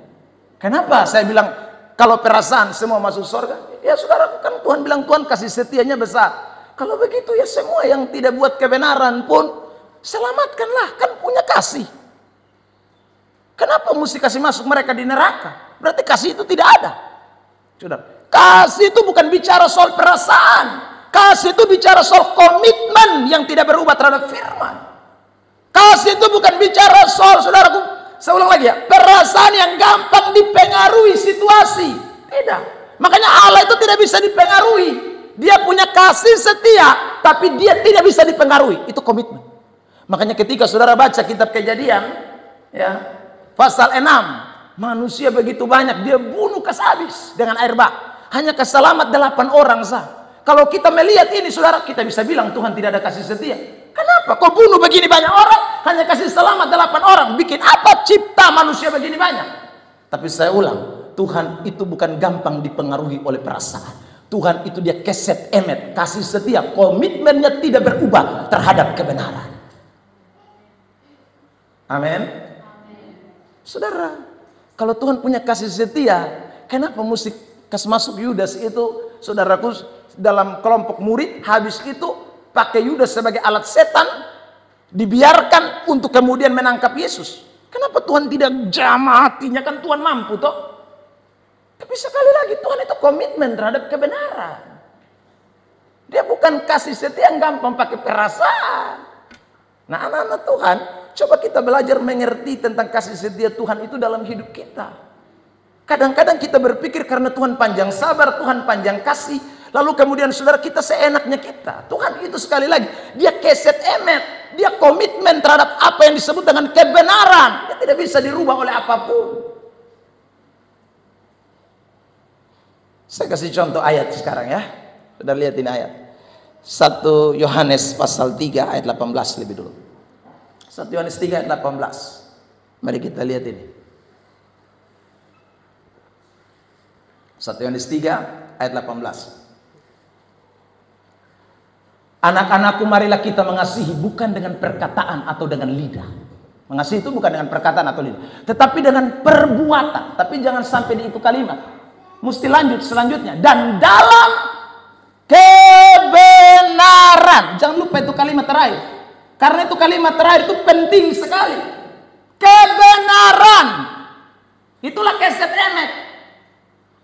Kenapa saya bilang kalau perasaan semua masuk surga? Ya saudara, kan Tuhan bilang Tuhan kasih setianya besar. Kalau begitu ya semua yang tidak buat kebenaran pun selamatkanlah, kan punya kasih. Kenapa mesti kasih masuk mereka di neraka? Berarti kasih itu tidak ada. Saudara, kasih itu bukan bicara soal perasaan. Kasih itu bicara soal komitmen yang tidak berubah terhadap firman. Kasih itu bukan bicara soal, saudaraku, saya ulang lagi ya, perasaan yang gampang dipengaruhi situasi. Tidak. Makanya Allah itu tidak bisa dipengaruhi. Dia punya kasih setia, tapi dia tidak bisa dipengaruhi. Itu komitmen. Makanya ketika saudara baca kitab Kejadian, ya, pasal 6, manusia begitu banyak, dia bunuh habis dengan air bah. Hanya keselamat 8 orang sah. Kalau kita melihat ini, saudara, kita bisa bilang Tuhan tidak ada kasih setia. Kenapa? Kok bunuh begini banyak orang, hanya kasih selamat 8 orang? Bikin apa cipta manusia begini banyak? Tapi saya ulang, Tuhan itu bukan gampang dipengaruhi oleh perasaan. Tuhan itu dia keset emet, kasih setia, komitmennya tidak berubah terhadap kebenaran. Amin. Saudara, kalau Tuhan punya kasih setia, kenapa mesti kasih masuk Yudas itu, saudaraku, dalam kelompok murid, habis itu pakai Yudas sebagai alat setan, dibiarkan untuk kemudian menangkap Yesus? Kenapa Tuhan tidak jamah hatinya? Kan Tuhan mampu toh. Tapi Tapi sekali lagi Tuhan itu komitmen terhadap kebenaran. Dia bukan kasih setia yang gampang pakai perasaan. Nah, anak-anak Tuhan, coba kita belajar mengerti tentang kasih setia Tuhan itu dalam hidup kita. Kadang-kadang kita berpikir karena Tuhan panjang sabar, Tuhan panjang kasih, lalu kemudian saudara kita seenaknya kita. Tuhan itu sekali lagi, dia keset emet, dia komitmen terhadap apa yang disebut dengan kebenaran. Dia tidak bisa dirubah oleh apapun. Saya kasih contoh ayat sekarang ya. Sudah lihat ini ayat. 1 Yohanes pasal 3 ayat 18 lebih dulu. 1 Yohanes 3 ayat 18. Mari kita lihat ini. 1 Yohanes 3 ayat 18. Anak-anakku, marilah kita mengasihi bukan dengan perkataan atau dengan lidah. Mengasihi itu bukan dengan perkataan atau lidah, tetapi dengan perbuatan. Tapi jangan sampai di itu kalimat. Mesti lanjut selanjutnya. Dan dalam kebenaran. Jangan lupa itu kalimat terakhir. Karena itu kalimat terakhir itu penting sekali. Kebenaran. Itulah keset emet.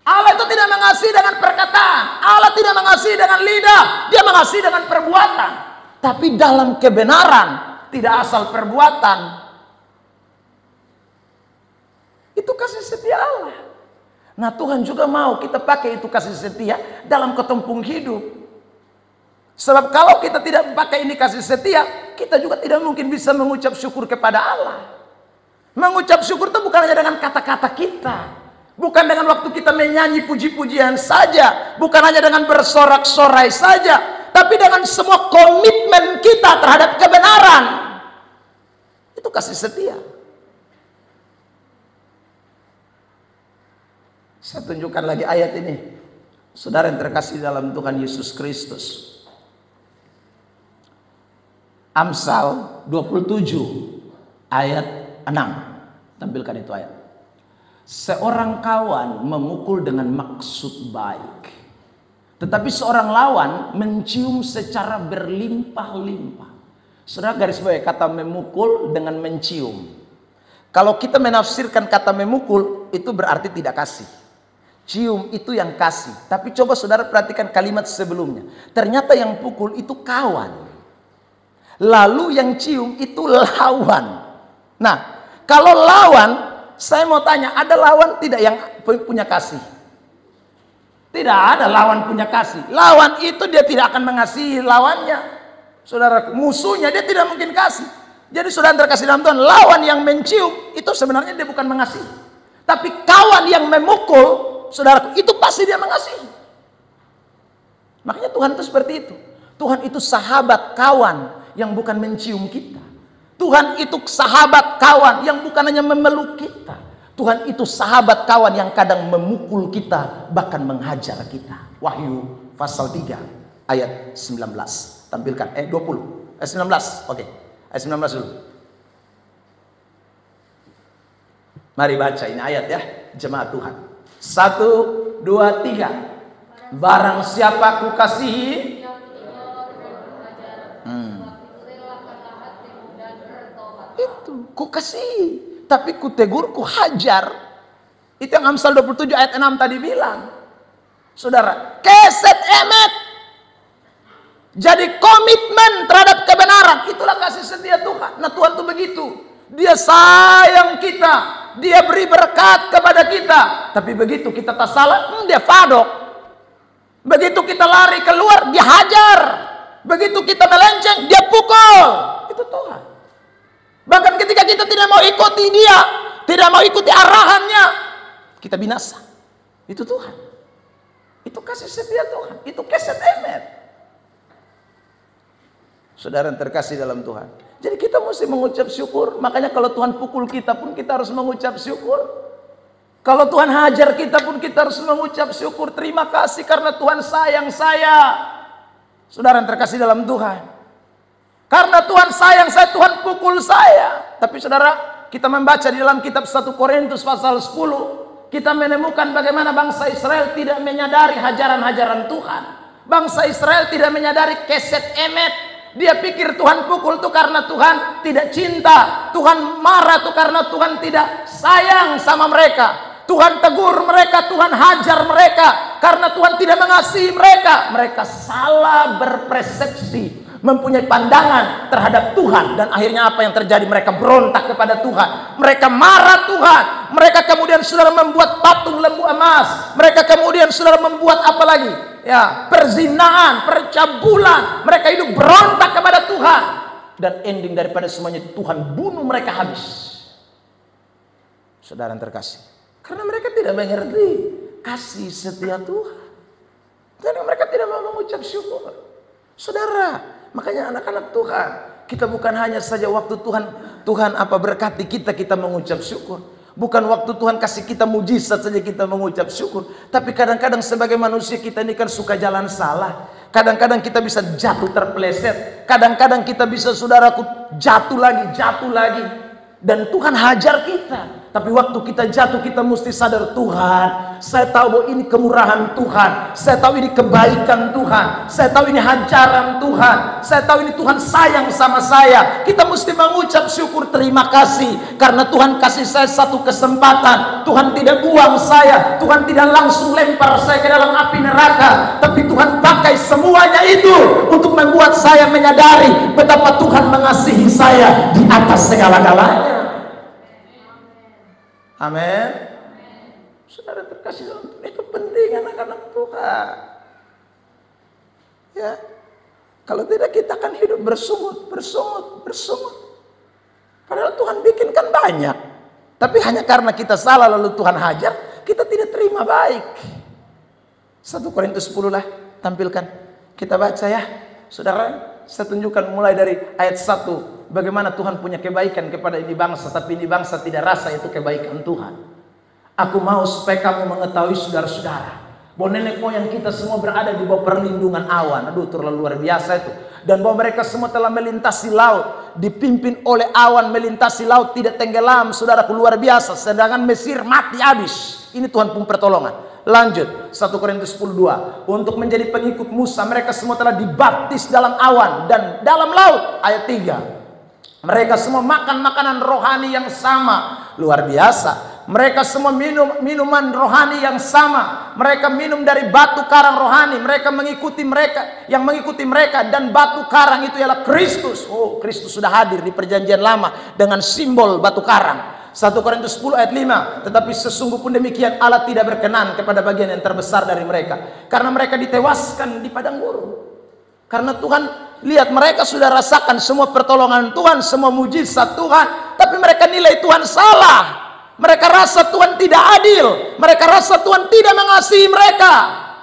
Allah itu tidak mengasihi dengan perkataan. Allah tidak mengasihi dengan lidah. Dia mengasihi dengan perbuatan. Tapi dalam kebenaran. Tidak asal perbuatan. Itu kasih setia Allah. Nah, Tuhan juga mau kita pakai itu kasih setia dalam ketumpung hidup. Sebab kalau kita tidak pakai ini kasih setia, kita juga tidak mungkin bisa mengucap syukur kepada Allah. Mengucap syukur itu bukan hanya dengan kata-kata kita. Bukan dengan waktu kita menyanyi puji-pujian saja. Bukan hanya dengan bersorak-sorai saja. Tapi dengan semua komitmen kita terhadap kebenaran. Itu kasih setia. Saya tunjukkan lagi ayat ini. Saudara yang terkasih dalam Tuhan Yesus Kristus. Amsal 27 ayat 6. Tampilkan itu ayat. Seorang kawan memukul dengan maksud baik. Tetapi seorang lawan mencium secara berlimpah-limpah. Saudara garis bawah kata memukul dengan mencium. Kalau kita menafsirkan kata memukul, itu berarti tidak kasih. Cium itu yang kasih. Tapi coba saudara perhatikan kalimat sebelumnya. Ternyata yang pukul itu kawan. Lalu yang cium itu lawan. Nah, kalau lawan, saya mau tanya, ada lawan tidak yang punya kasih? Tidak ada lawan punya kasih. Lawan itu dia tidak akan mengasihi lawannya. Saudara, musuhnya dia tidak mungkin kasih. Jadi saudara terkasih dalam Tuhan, lawan yang mencium itu sebenarnya dia bukan mengasihi. Tapi kawan yang memukul, saudaraku, itu pasti dia mengasihi. Makanya Tuhan itu seperti itu. Tuhan itu sahabat kawan yang bukan mencium kita. Tuhan itu sahabat kawan yang bukan hanya memeluk kita. Tuhan itu sahabat kawan yang kadang memukul kita, bahkan menghajar kita. Wahyu pasal 3 ayat 19. Tampilkan 20. 19. Oke. Ayat 19 dulu. Mari baca ini ayat ya, jemaat Tuhan. 1, 2, 3. Barang siapa ku kasihi, itu ku kasihi, tapi ku tegur, ku hajar. Itu yang Amsal 27 ayat 6 tadi bilang. Saudara, keset emet. Jadi komitmen terhadap kebenaran. Itulah kasih setia Tuhan. Nah, Tuhan itu begitu. Dia sayang kita. Dia beri berkat kepada kita. Tapi begitu kita tak salah, dia fadok. Begitu kita lari keluar, dia hajar. Begitu kita melenceng, dia pukul. Itu Tuhan. Bahkan ketika kita tidak mau ikuti dia, tidak mau ikuti arahannya, kita binasa. Itu Tuhan. Itu kasih setia Tuhan. Itu keset emet. Saudara yang terkasih dalam Tuhan. Jadi kita mesti mengucap syukur. Makanya kalau Tuhan pukul kita pun kita harus mengucap syukur. Kalau Tuhan hajar kita pun kita harus mengucap syukur. Terima kasih karena Tuhan sayang saya. Saudara yang terkasih dalam Tuhan. Karena Tuhan sayang saya, Tuhan pukul saya. Tapi saudara, kita membaca di dalam kitab 1 Korintus pasal 10. Kita menemukan bagaimana bangsa Israel tidak menyadari hajaran-hajaran Tuhan. Bangsa Israel tidak menyadari keset emet. Dia pikir Tuhan pukul itu karena Tuhan tidak cinta. Tuhan marah itu karena Tuhan tidak sayang sama mereka. Tuhan tegur mereka, Tuhan hajar mereka karena Tuhan tidak mengasihi mereka. Mereka salah berpersepsi, mempunyai pandangan terhadap Tuhan, dan akhirnya apa yang terjadi? Mereka berontak kepada Tuhan, mereka marah Tuhan, mereka kemudian saudara membuat patung lembu emas, mereka kemudian saudara membuat apa lagi? Ya, perzinaan, percabulan, mereka hidup berontak kepada Tuhan, dan ending daripada semuanya Tuhan bunuh mereka habis. Saudara yang terkasih, karena mereka tidak mengerti kasih setia Tuhan, karena mereka tidak mau mengucap syukur. Saudara, makanya anak-anak Tuhan, kita bukan hanya saja waktu Tuhan berkati kita mengucap syukur. Bukan waktu Tuhan kasih kita mujizat saja kita mengucap syukur. Tapi kadang-kadang sebagai manusia kita ini kan suka jalan salah. Kadang-kadang kita bisa jatuh terpeleset. Kadang-kadang kita bisa, saudaraku, jatuh lagi. Dan Tuhan hajar kita. Tapi waktu kita jatuh, kita mesti sadar, Tuhan, saya tahu bahwa ini kemurahan Tuhan, saya tahu ini kebaikan Tuhan, saya tahu ini hajaran Tuhan, saya tahu ini Tuhan sayang sama saya. Kita mesti mengucap syukur, terima kasih, karena Tuhan kasih saya satu kesempatan. Tuhan tidak buang saya, Tuhan tidak langsung lempar saya ke dalam api neraka, tapi Tuhan pakai semuanya itu untuk membuat saya menyadari betapa Tuhan mengasihi saya di atas segala-galanya. Amin. Saudara terkasih dalam Tuhan, itu penting anak-anak Tuhan. Ya, kalau tidak kita akan hidup bersungut. Padahal Tuhan bikinkan banyak, tapi hanya karena kita salah lalu Tuhan hajar, kita tidak terima baik. 1 Korintus 10 lah, tampilkan. Kita baca ya, saudara. Saya tunjukkan mulai dari ayat 1. Bagaimana Tuhan punya kebaikan kepada ini bangsa, tapi ini bangsa tidak rasa itu kebaikan Tuhan. Aku mau supaya kamu mengetahui, saudara-saudara, bahwa nenek moyang kita semua berada di bawah perlindungan awan. Aduh, terlalu luar biasa itu. Dan bahwa mereka semua telah melintasi laut, dipimpin oleh awan, melintasi laut, tidak tenggelam. Saudaraku, luar biasa. Sedangkan Mesir mati habis. Ini Tuhan pun pertolongan. Lanjut, 1 Korintus 10:2. Untuk menjadi pengikut Musa, mereka semua telah dibaptis dalam awan dan dalam laut. Ayat 3. Mereka semua makan makanan rohani yang sama. Luar biasa. Mereka semua minum minuman rohani yang sama. Mereka minum dari batu karang rohani. Mereka mengikuti mereka, yang mengikuti mereka, dan batu karang itu ialah Kristus. Oh, Kristus sudah hadir di perjanjian lama dengan simbol batu karang. 1 Korintus 10 ayat 5. Tetapi sesungguh pun demikian, Allah tidak berkenan kepada bagian yang terbesar dari mereka, karena mereka ditewaskan di padang gurun. Karena Tuhan lihat mereka sudah rasakan semua pertolongan Tuhan, semua mujizat Tuhan, tapi mereka nilai Tuhan salah. Mereka rasa Tuhan tidak adil. Mereka rasa Tuhan tidak mengasihi mereka.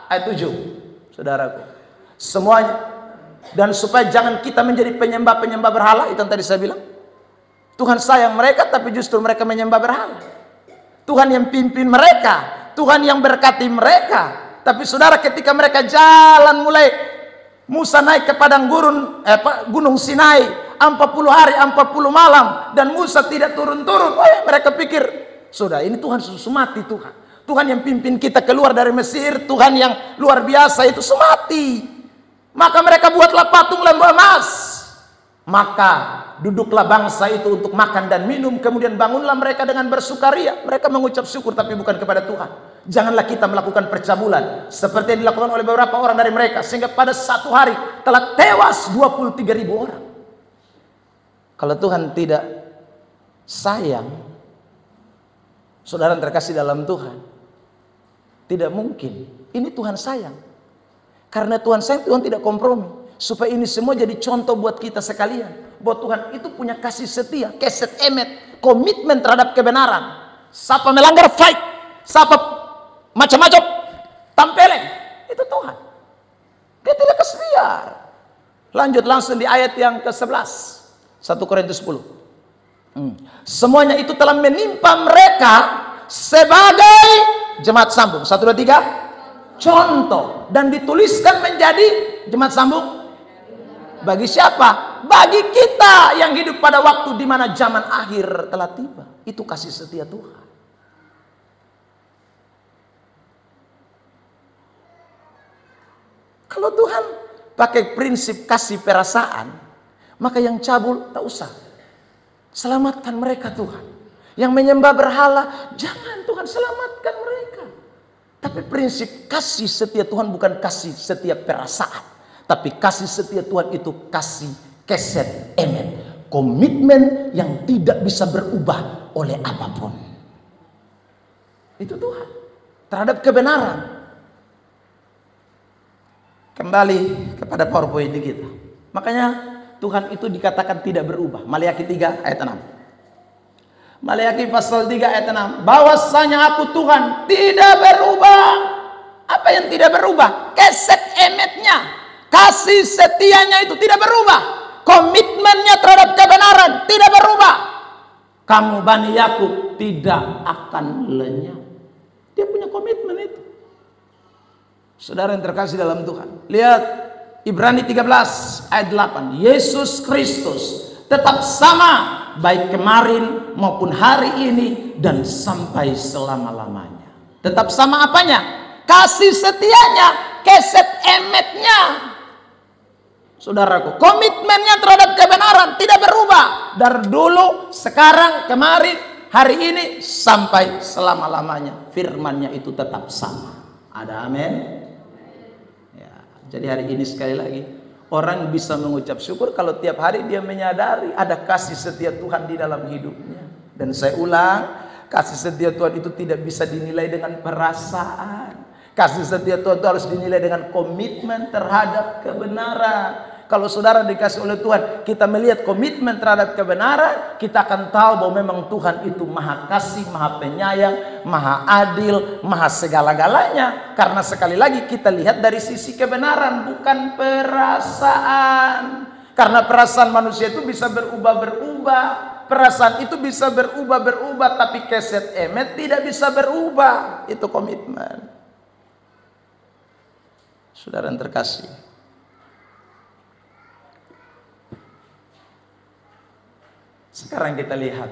Ayat 7, saudaraku, semuanya. Dan supaya jangan kita menjadi penyembah-penyembah berhala, itu yang tadi saya bilang. Tuhan sayang mereka, tapi justru mereka menyembah berhala. Tuhan yang pimpin mereka, Tuhan yang berkati mereka. Tapi saudara, ketika mereka jalan, mulai Musa naik ke padang gurun, gunung Sinai, 40 hari 40 malam, dan Musa tidak turun-turun. Oh ya, mereka pikir, sudah ini Tuhan susu mati. Tuhan yang pimpin kita keluar dari Mesir, Tuhan yang luar biasa itu sumati. Maka mereka buatlah patung lembu emas. Maka duduklah bangsa itu untuk makan dan minum. Kemudian bangunlah mereka dengan bersukaria. Mereka mengucap syukur, tapi bukan kepada Tuhan. Janganlah kita melakukan percabulan seperti yang dilakukan oleh beberapa orang dari mereka, sehingga pada satu hari telah tewas 23.000 orang. Kalau Tuhan tidak sayang, saudara yang terkasih dalam Tuhan, tidak mungkin. Ini Tuhan sayang. Karena Tuhan sayang, Tuhan tidak kompromi. Supaya ini semua jadi contoh buat kita sekalian, bahwa Tuhan itu punya kasih setia, keset emet, komitmen terhadap kebenaran. Siapa melanggar, fight. Siapa macam-macam, tampeleng, itu Tuhan. Dia tidak kesebiar. Lanjut langsung di ayat yang ke-11, 1 Korintus 10. Semuanya itu telah menimpa mereka sebagai jemaat sambung. 1, 2, 3. Contoh. Dan dituliskan menjadi jemaat sambung. Bagi siapa? Bagi kita yang hidup pada waktu di mana zaman akhir telah tiba. Itu kasih setia Tuhan. Kalau Tuhan pakai prinsip kasih perasaan, maka yang cabul tak usah. Selamatkan mereka Tuhan. yang menyembah berhala. Jangan, Tuhan selamatkan mereka. Tapi prinsip kasih setia Tuhan bukan kasih setia perasaan. Tapi kasih setia Tuhan itu kasih keset emet. Komitmen yang tidak bisa berubah oleh apapun. Itu Tuhan. Terhadap kebenaran. Kembali kepada PowerPoint kita. Makanya Tuhan itu dikatakan tidak berubah. Maliaki 3 ayat 6. Maliaki pasal 3 ayat 6. Bahwasanya aku Tuhan tidak berubah. Apa yang tidak berubah? Keset emetnya. Kasih setianya itu tidak berubah. Komitmennya terhadap kebenaran tidak berubah. Kamu Bani Yakub tidak akan lenyap. Dia punya komitmen itu. Saudara yang terkasih dalam Tuhan. Lihat Ibrani 13 ayat 8. Yesus Kristus tetap sama baik kemarin maupun hari ini dan sampai selama-lamanya. Tetap sama apanya? Kasih setianya, keset emetnya. Saudaraku, komitmennya terhadap kebenaran tidak berubah. Dari dulu, sekarang, kemarin, hari ini, sampai selama-lamanya. Firman-Nya itu tetap sama. Ada amin? Ya, jadi hari ini sekali lagi, orang bisa mengucap syukur kalau tiap hari dia menyadari ada kasih setia Tuhan di dalam hidupnya. Dan saya ulang, kasih setia Tuhan itu tidak bisa dinilai dengan perasaan. Kasih setia Tuhan itu harus dinilai dengan komitmen terhadap kebenaran. Kalau saudara dikasih oleh Tuhan, kita melihat komitmen terhadap kebenaran, kita akan tahu bahwa memang Tuhan itu maha kasih, maha penyayang, maha adil, maha segala-galanya. Karena sekali lagi kita lihat dari sisi kebenaran, bukan perasaan. Karena perasaan manusia itu bisa berubah-berubah. Perasaan itu bisa berubah-berubah, tapi keset emet tidak bisa berubah. Itu komitmen. Saudara yang terkasih, sekarang kita lihat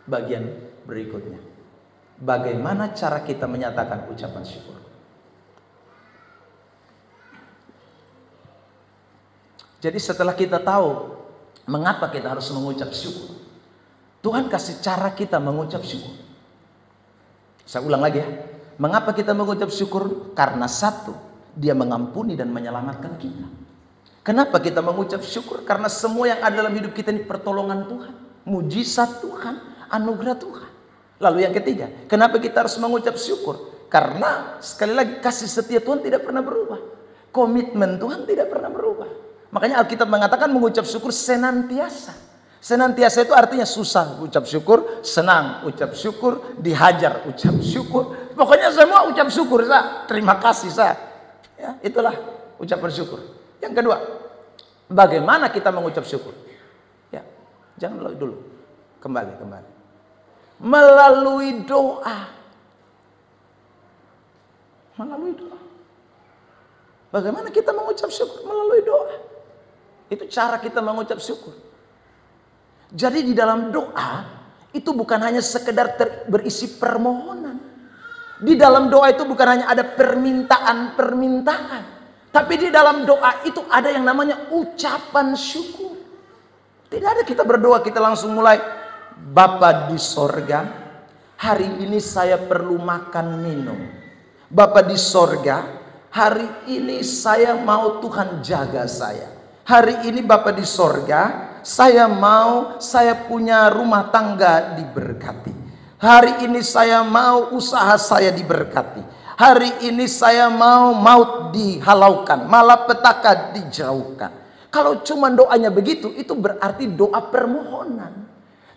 bagian berikutnya. Bagaimana cara kita menyatakan ucapan syukur? Jadi setelah kita tahu mengapa kita harus mengucap syukur, Tuhan kasih cara kita mengucap syukur. Saya ulang lagi ya. Mengapa kita mengucap syukur? Karena satu, Dia mengampuni dan menyelamatkan kita. Kenapa kita mengucap syukur? Karena semua yang ada dalam hidup kita ini pertolongan Tuhan, mujizat Tuhan, anugerah Tuhan. Lalu yang ketiga, kenapa kita harus mengucap syukur? Karena sekali lagi kasih setia Tuhan tidak pernah berubah. Komitmen Tuhan tidak pernah berubah. Makanya Alkitab mengatakan mengucap syukur senantiasa. Senantiasa itu artinya susah ucap syukur, senang ucap syukur, dihajar ucap syukur. Pokoknya semua ucap syukur sah. Terima kasih sah. Ya, itulah ucapan syukur. Yang kedua, bagaimana kita mengucap syukur? Ya, jangan dulu. Kembali. Melalui doa. Melalui doa. Bagaimana kita mengucap syukur? Melalui doa. Itu cara kita mengucap syukur. Jadi di dalam doa itu bukan hanya sekedar berisi permohonan. Di dalam doa itu bukan hanya ada permintaan. Tapi di dalam doa itu ada yang namanya ucapan syukur. Tidak ada kita berdoa kita langsung mulai, Bapa di sorga, hari ini saya perlu makan minum. Bapa di sorga, hari ini saya mau Tuhan jaga saya. Hari ini Bapa di sorga, saya punya rumah tangga diberkati. Hari ini saya mau usaha saya diberkati. Hari ini saya mau maut dihalaukan, malapetaka dijauhkan. Kalau cuma doanya begitu, itu berarti doa permohonan.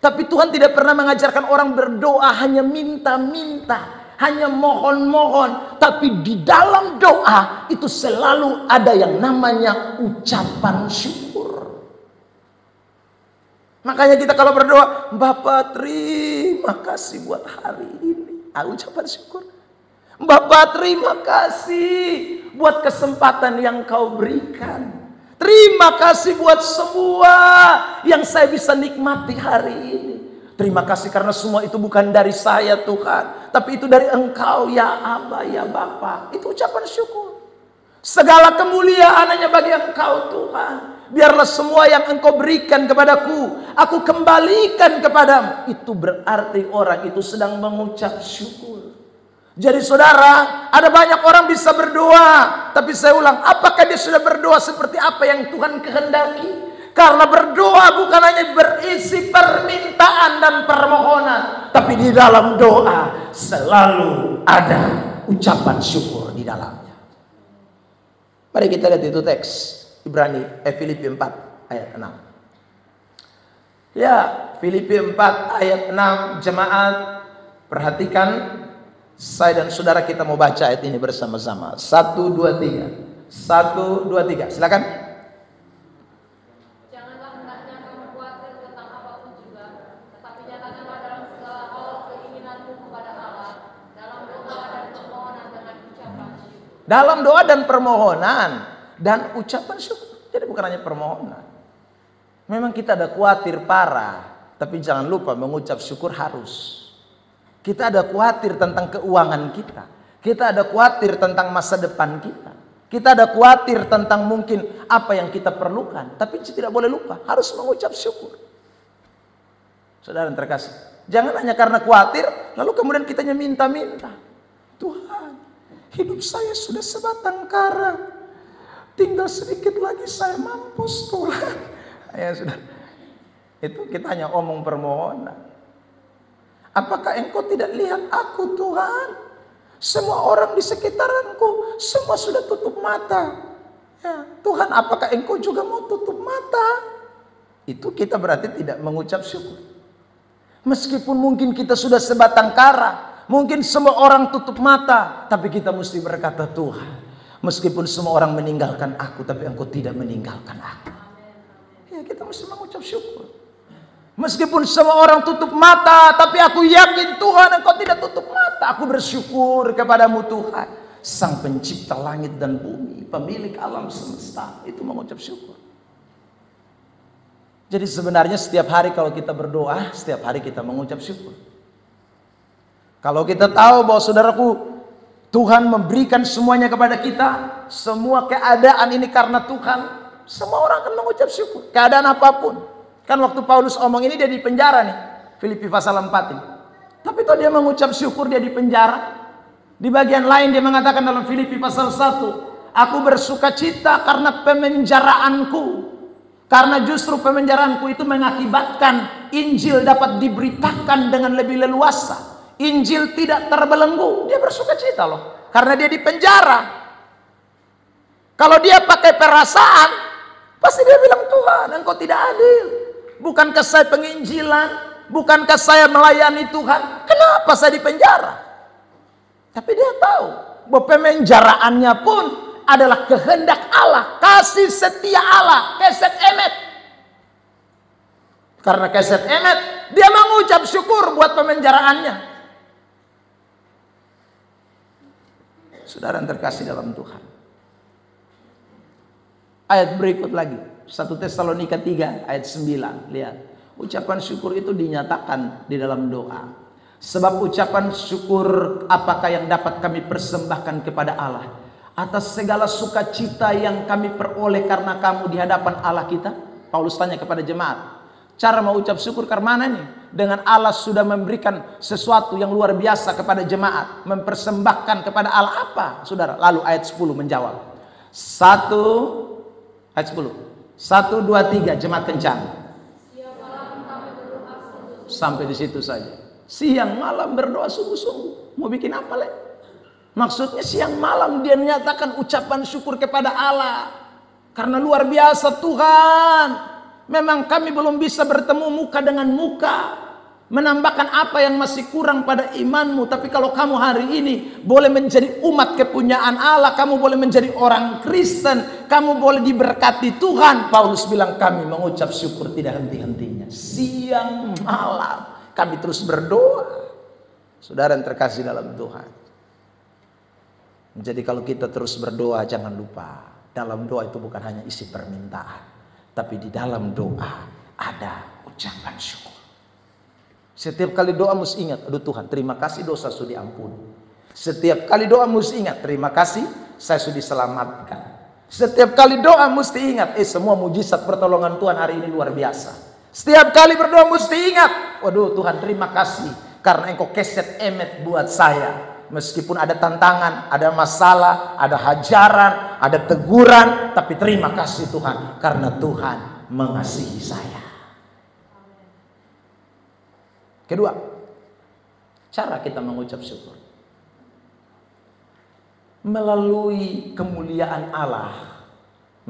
Tapi Tuhan tidak pernah mengajarkan orang berdoa hanya minta-minta, hanya mohon-mohon. Tapi di dalam doa itu selalu ada yang namanya ucapan syukur. Makanya kita kalau berdoa, Bapa terima kasih buat hari ini. Ucapan syukur. Bapa terima kasih buat kesempatan yang kau berikan. Terima kasih buat semua yang saya bisa nikmati hari ini. Terima kasih karena semua itu bukan dari saya Tuhan, tapi itu dari Engkau ya Aba ya Bapa. Itu ucapan syukur. Segala kemuliaan hanya bagi Engkau Tuhan. Biarlah semua yang Engkau berikan kepadaku, aku kembalikan kepadamu. Itu berarti orang itu sedang mengucap syukur. Jadi saudara, ada banyak orang bisa berdoa, tapi saya ulang, apakah dia sudah berdoa seperti apa yang Tuhan kehendaki? Karena berdoa bukan hanya berisi permintaan dan permohonan, tapi di dalam doa selalu ada ucapan syukur di dalamnya. Mari kita lihat itu teks Filipi 4 ayat 6. Ya, Filipi 4 ayat 6, jemaat perhatikan, saya dan saudara kita mau baca ayat ini bersama-sama. 1, 2, 3. 1, 2, 3. Silakan. Janganlah hendaknya kamu khawatir tentang apapun juga, tetapi nyatakanlah dalam segala hal keinginanmu kepada Allah dalam doa dan permohonan dengan ucapan syukur. Dalam doa dan permohonan dan ucapan syukur. Jadi bukan hanya permohonan. Memang kita ada khawatir parah, tapi jangan lupa mengucap syukur harus. Kita ada khawatir tentang keuangan kita. Kita ada khawatir tentang masa depan kita. Kita ada khawatir tentang mungkin apa yang kita perlukan. Tapi tidak boleh lupa, harus mengucap syukur. Saudara yang terkasih, jangan hanya karena khawatir, lalu kemudian kitanya minta-minta. Tuhan, hidup saya sudah sebatang kara. Tinggal sedikit lagi saya mampus, Tuhan. Ya sudah, itu kita hanya omong permohonan. Apakah Engkau tidak lihat aku, Tuhan? Semua orang di sekitaranku semua sudah tutup mata. Ya, Tuhan, apakah Engkau juga mau tutup mata? Itu kita berarti tidak mengucap syukur. Meskipun mungkin kita sudah sebatang kara, mungkin semua orang tutup mata, tapi kita mesti berkata, Tuhan, meskipun semua orang meninggalkan aku, tapi Engkau tidak meninggalkan aku. Ya, kita mesti mengucap syukur. Meskipun semua orang tutup mata, tapi aku yakin Tuhan Engkau tidak tutup mata. Aku bersyukur kepadamu Tuhan, Sang Pencipta langit dan bumi, pemilik alam semesta. Itu mengucap syukur. Jadi sebenarnya setiap hari kalau kita berdoa, setiap hari kita mengucap syukur. Kalau kita tahu bahwa saudaraku, Tuhan memberikan semuanya kepada kita, semua keadaan ini karena Tuhan, semua orang akan mengucap syukur. Keadaan apapun. Kan waktu Paulus omong ini dia di penjara nih, Filipi pasal 4 ini. Tapi toh dia mengucap syukur dia di penjara. Di bagian lain dia mengatakan dalam Filipi pasal 1, aku bersuka cita karena pemenjaraanku. Karena justru pemenjaraanku itu mengakibatkan Injil dapat diberitakan dengan lebih leluasa. Injil tidak terbelenggu. Dia bersuka cita loh, karena dia di penjara. Kalau dia pakai perasaan, pasti dia bilang, Tuhan Engkau tidak adil. Bukankah saya penginjilan? Bukankah saya melayani Tuhan? Kenapa saya di penjara? Tapi dia tahu bahwa pemenjaraannya pun adalah kehendak Allah, kasih setia Allah, keset emet. Karena keset emet, dia mengucap syukur buat pemenjaraannya. Saudara yang terkasih dalam Tuhan. Ayat berikut lagi, 1 Tesalonika 3 ayat 9. Lihat, ucapan syukur itu dinyatakan di dalam doa. Sebab ucapan syukur apakah yang dapat kami persembahkan kepada Allah atas segala sukacita yang kami peroleh karena kamu di hadapan Allah kita? Paulus tanya kepada jemaat. Cara mau ucap syukur karena mana nih? Dengan Allah sudah memberikan sesuatu yang luar biasa kepada jemaat, mempersembahkan kepada Allah apa? Saudara, lalu ayat 10 menjawab. Ayat 10. 1, 2, 3, jemaat kencang. Sampai di situ saja. Siang malam berdoa sungguh-sungguh. Mau bikin apa leh? Maksudnya siang malam dia menyatakan ucapan syukur kepada Allah. Karena luar biasa Tuhan. Memang kami belum bisa bertemu muka dengan muka, menambahkan apa yang masih kurang pada imanmu. Tapi kalau kamu hari ini boleh menjadi umat kepunyaan Allah, kamu boleh menjadi orang Kristen, kamu boleh diberkati Tuhan. Paulus bilang kami mengucap syukur tidak henti-hentinya. Siang malam kami terus berdoa. Saudara yang terkasih dalam Tuhan. Jadi kalau kita terus berdoa, jangan lupa, dalam doa itu bukan hanya isi permintaan, tapi di dalam doa ada ucapan syukur. Setiap kali doa mesti ingat, aduh Tuhan terima kasih dosa sudah diampuni. Setiap kali doa mesti ingat, terima kasih saya sudah diselamatkan. Setiap kali doa mesti ingat, semua mujizat pertolongan Tuhan hari ini luar biasa. Setiap kali berdoa mesti ingat, waduh Tuhan terima kasih karena Engkau keset emet buat saya. Meskipun ada tantangan, ada masalah, ada hajaran, ada teguran, tapi terima kasih Tuhan karena Tuhan mengasihi saya. Kedua, cara kita mengucap syukur melalui kemuliaan Allah,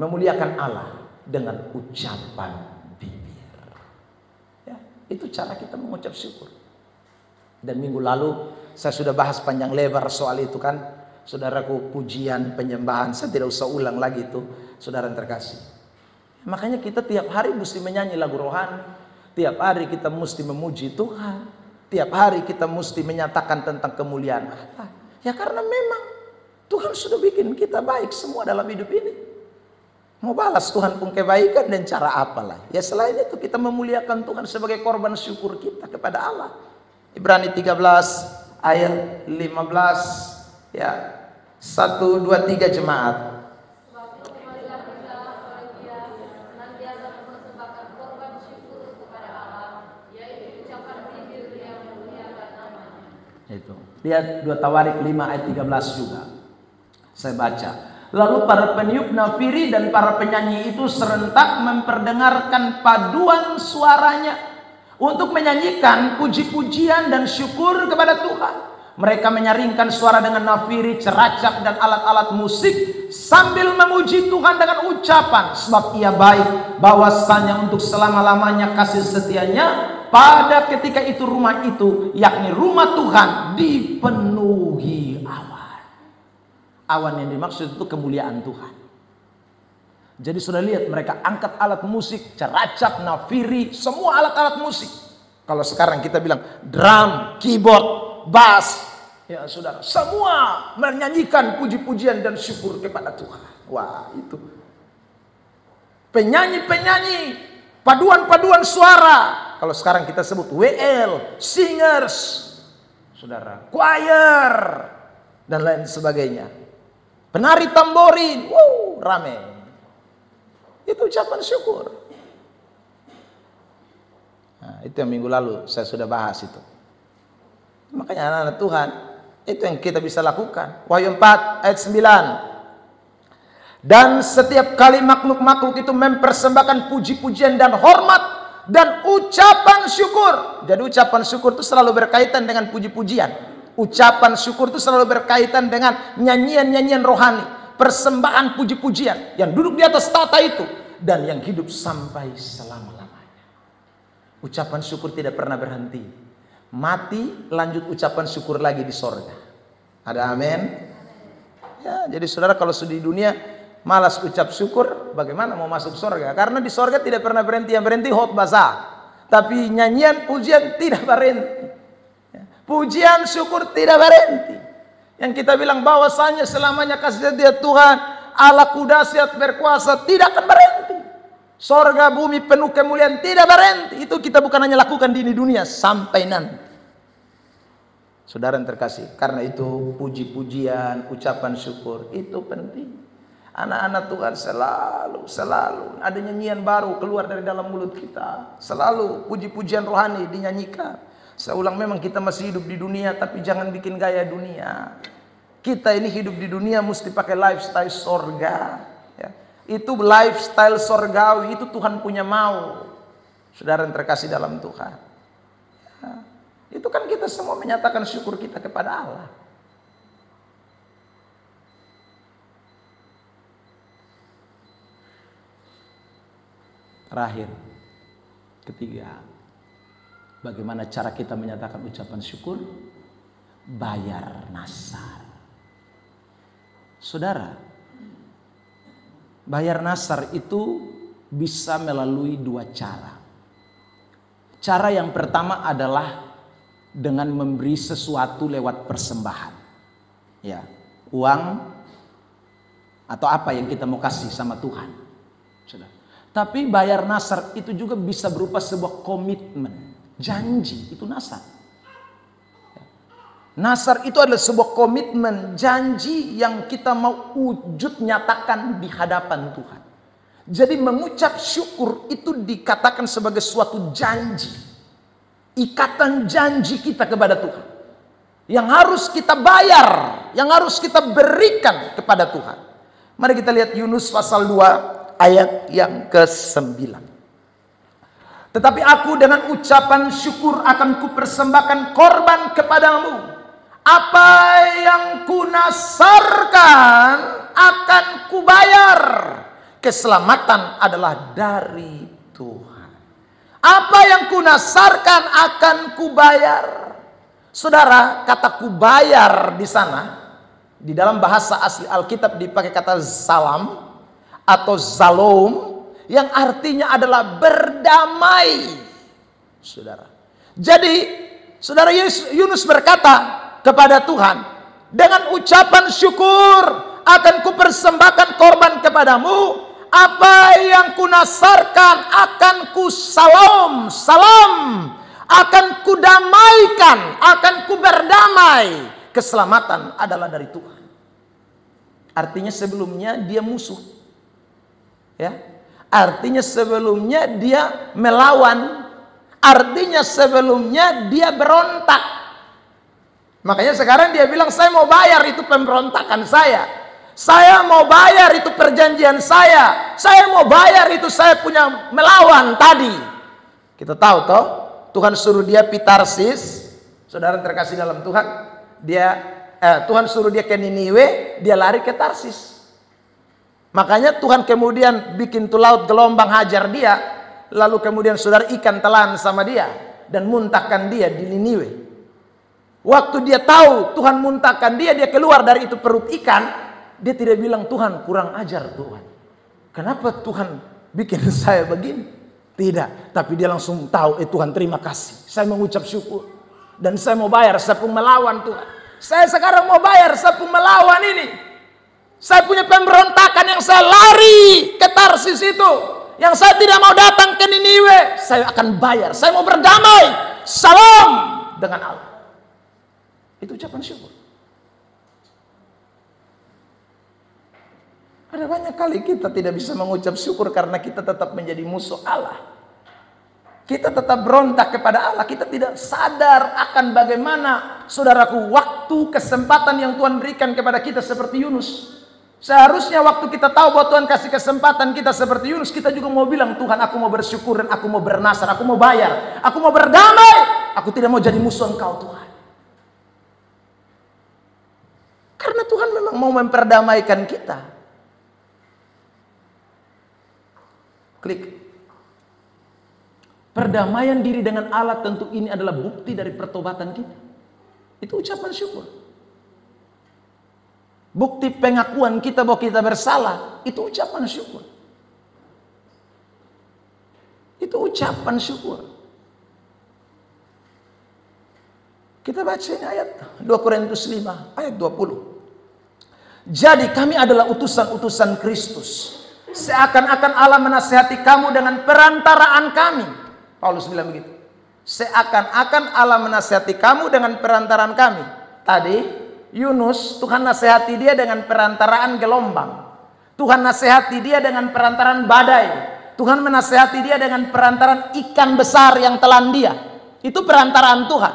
memuliakan Allah dengan ucapan bibir. Ya, itu cara kita mengucap syukur. Dan minggu lalu saya sudah bahas panjang lebar soal itu kan, saudaraku, pujian, penyembahan. Saya tidak usah ulang lagi itu, saudara yang terkasih. Makanya kita tiap hari mesti menyanyi lagu rohani, tiap hari kita mesti memuji Tuhan, tiap hari kita mesti menyatakan tentang kemuliaan Allah. Ya karena memang Tuhan sudah bikin kita baik semua dalam hidup ini. Mau balas Tuhan pun kebaikan dan cara apalah. Ya selain itu kita memuliakan Tuhan sebagai korban syukur kita kepada Allah. Ibrani 13 ayat 15 ya. 1, 2, 3 jemaat. Itu. Lihat 2 Tawarik 5 ayat 13 juga. Saya baca. Lalu para peniup nafiri dan para penyanyi itu serentak memperdengarkan paduan suaranya untuk menyanyikan puji-pujian dan syukur kepada Tuhan. Mereka menyaringkan suara dengan nafiri, ceracak dan alat-alat musik sambil memuji Tuhan dengan ucapan, sebab Ia baik, bahwasanya untuk selama-lamanya kasih setianya. Pada ketika itu rumah itu, yakni rumah Tuhan, dipenuhi awan. Awan yang dimaksud itu kemuliaan Tuhan. Jadi sudah lihat mereka angkat alat musik, ceracak, nafiri, semua alat-alat musik. Kalau sekarang kita bilang drum, keyboard, bass, ya saudara, semua menyanyikan puji-pujian dan syukur kepada Tuhan. Wah, itu penyanyi-penyanyi, paduan-paduan suara. Kalau sekarang kita sebut WL, singers, saudara, choir, dan lain sebagainya. Penari tamborin, rame. Itu ucapan syukur. Nah, itu yang minggu lalu saya sudah bahas itu. Makanya anak-anak Tuhan, itu yang kita bisa lakukan. Wahyu 4 ayat 9. Dan setiap kali makhluk-makhluk itu mempersembahkan puji-pujian dan hormat dan ucapan syukur. Jadi ucapan syukur itu selalu berkaitan dengan puji-pujian. Ucapan syukur itu selalu berkaitan dengan nyanyian-nyanyian rohani, persembahan puji-pujian yang duduk di atas tahta itu dan yang hidup sampai selama-lamanya. Ucapan syukur tidak pernah berhenti. Mati, lanjut ucapan syukur lagi di sorga. Ada amin? Ya, jadi saudara kalau sudah di dunia malas ucap syukur, bagaimana mau masuk sorga? Karena di sorga tidak pernah berhenti, yang berhenti khotbah. Tapi nyanyian pujian tidak berhenti. Pujian syukur tidak berhenti. Yang kita bilang bahwasanya selamanya kasih setia Tuhan, Allahku dahsyat berkuasa, tidak akan berhenti. Sorga bumi penuh kemuliaan tidak berhenti. Itu kita bukan hanya lakukan di dunia, sampai nanti. Saudara yang terkasih, karena itu puji-pujian, ucapan syukur itu penting. Anak-anak Tuhan selalu ada nyanyian baru keluar dari dalam mulut kita. Selalu puji-pujian rohani dinyanyikan. Saya ulang, memang kita masih hidup di dunia, tapi jangan bikin gaya dunia. Kita ini hidup di dunia mesti pakai lifestyle sorga. Ya. Itu lifestyle sorgawi, itu Tuhan punya mau. Saudara yang terkasih dalam Tuhan. Ya. Itu kan kita semua menyatakan syukur kita kepada Allah. Terakhir, ketiga, bagaimana cara kita menyatakan ucapan syukur? Bayar nasar. Saudara, bayar nasar itu bisa melalui 2 cara. Cara yang pertama adalah dengan memberi sesuatu lewat persembahan. Ya, uang atau apa yang kita mau kasih sama Tuhan. Saudara. Tapi bayar nasar itu juga bisa berupa sebuah komitmen. Janji, itu nasar. Nasar itu adalah sebuah komitmen, janji yang kita mau wujud nyatakan di hadapan Tuhan. Jadi mengucap syukur itu dikatakan sebagai suatu janji. Ikatan janji kita kepada Tuhan. Yang harus kita bayar, yang harus kita berikan kepada Tuhan. Mari kita lihat Yunus pasal 2 ayat yang ke-9. Tetapi aku dengan ucapan syukur akan kupersembahkan korban kepadamu. Apa yang kunasarkan akan kubayar. Keselamatan adalah dari Tuhan. Apa yang kunasarkan akan kubayar. Saudara, kata kubayar di sana, di dalam bahasa asli Alkitab dipakai kata zalam atau zalom, yang artinya adalah berdamai. Saudara. Jadi, saudara Yunus berkata kepada Tuhan, dengan ucapan syukur akan kupersembahkan korban kepadamu. Apa yang kunasarkan akan kusalom, salam, akan kudamaikan, akan kuberdamai. Keselamatan adalah dari Tuhan. Artinya sebelumnya dia musuh, ya. Artinya sebelumnya dia melawan. Artinya sebelumnya dia berontak. Makanya sekarang dia bilang, saya mau bayar itu pemberontakan saya. Saya mau bayar itu perjanjian saya. Saya mau bayar itu saya punya melawan tadi. Kita tahu toh, Tuhan suruh dia pi Tarsis. Saudara terkasih dalam Tuhan, Tuhan suruh dia ke Niniwe, dia lari ke Tarsis. Makanya Tuhan kemudian bikin tuh laut gelombang hajar dia, lalu kemudian saudara ikan telan sama dia dan muntahkan dia di Niniwe. Waktu dia tahu Tuhan muntahkan dia keluar dari itu perut ikan, dia tidak bilang, Tuhan kurang ajar Tuhan. Kenapa Tuhan bikin saya begini? Tidak, tapi dia langsung tahu, Tuhan terima kasih. Saya mengucap syukur dan saya mau bayar, saya pun melawan Tuhan. Saya sekarang mau bayar, saya pun melawan ini. Saya punya pemberontakan yang saya lari ke Tarsis itu, yang saya tidak mau datang ke Niniwe, saya akan bayar. Saya mau berdamai, salam dengan Allah. Itu ucapan syukur. Ada banyak kali kita tidak bisa mengucap syukur karena kita tetap menjadi musuh Allah. Kita tetap berontak kepada Allah. Kita tidak sadar akan bagaimana, saudaraku, waktu kesempatan yang Tuhan berikan kepada kita seperti Yunus. Seharusnya waktu kita tahu bahwa Tuhan kasih kesempatan kita seperti Yunus, kita juga mau bilang, Tuhan aku mau bersyukur dan aku mau bernasar, aku mau bayar, aku mau berdamai, aku tidak mau jadi musuh Engkau Tuhan. Karena Tuhan memang mau memperdamaikan kita. Klik. Perdamaian diri dengan Allah tentu ini adalah bukti dari pertobatan kita. Itu ucapan syukur. Bukti pengakuan kita bahwa kita bersalah, itu ucapan syukur. Itu ucapan syukur. Kita baca ini ayat 2 Korintus 5 ayat 20. Jadi kami adalah utusan-utusan Kristus. Seakan-akan Allah menasihati kamu dengan perantaraan kami. Paulus bilang begitu. Seakan-akan Allah menasihati kamu dengan perantaraan kami. Tadi Yunus, Tuhan nasihati dia dengan perantaraan gelombang. Tuhan nasihati dia dengan perantaraan badai. Tuhan menasihati dia dengan perantaraan ikan besar yang telan dia. Itu perantaraan Tuhan.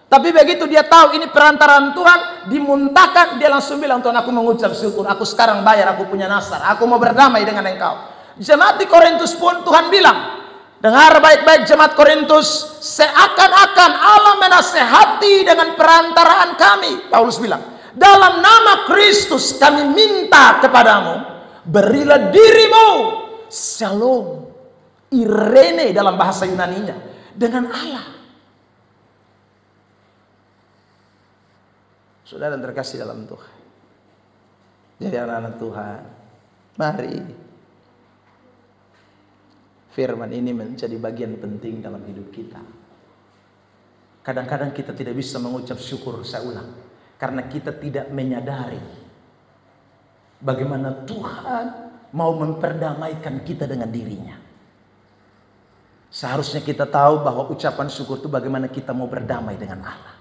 Tapi begitu dia tahu ini perantaraan Tuhan, dimuntahkan, dia langsung bilang, Tuhan aku mengucap syukur, aku sekarang bayar, aku punya nasar, aku mau berdamai dengan Engkau. Jemaat di Korintus pun Tuhan bilang, dengar baik-baik jemaat Korintus, seakan-akan Allah menasehati dengan perantaraan kami. Paulus bilang, dalam nama Kristus kami minta kepadamu, berilah dirimu shalom, irene dalam bahasa Yunaninya, dengan Allah. Saudara terkasih dalam Tuhan. Jadi anak-anak Tuhan, mari firman ini menjadi bagian penting dalam hidup kita. Kadang-kadang kita tidak bisa mengucap syukur, saya ulang, karena kita tidak menyadari bagaimana Tuhan mau memperdamaikan kita dengan dirinya. Seharusnya kita tahu bahwa ucapan syukur itu bagaimana kita mau berdamai dengan Allah.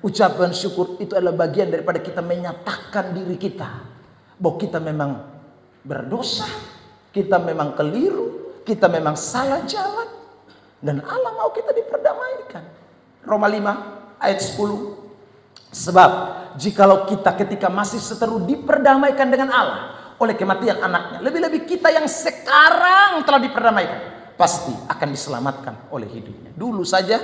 Ucapan syukur itu adalah bagian daripada kita menyatakan diri kita bahwa kita memang berdosa, kita memang keliru, kita memang salah jalan, dan Allah mau kita diperdamaikan. Roma 5 ayat 10. Sebab jikalau kita ketika masih seteru diperdamaikan dengan Allah oleh kematian anaknya, lebih-lebih kita yang sekarang telah diperdamaikan pasti akan diselamatkan oleh hidupnya. Dulu saja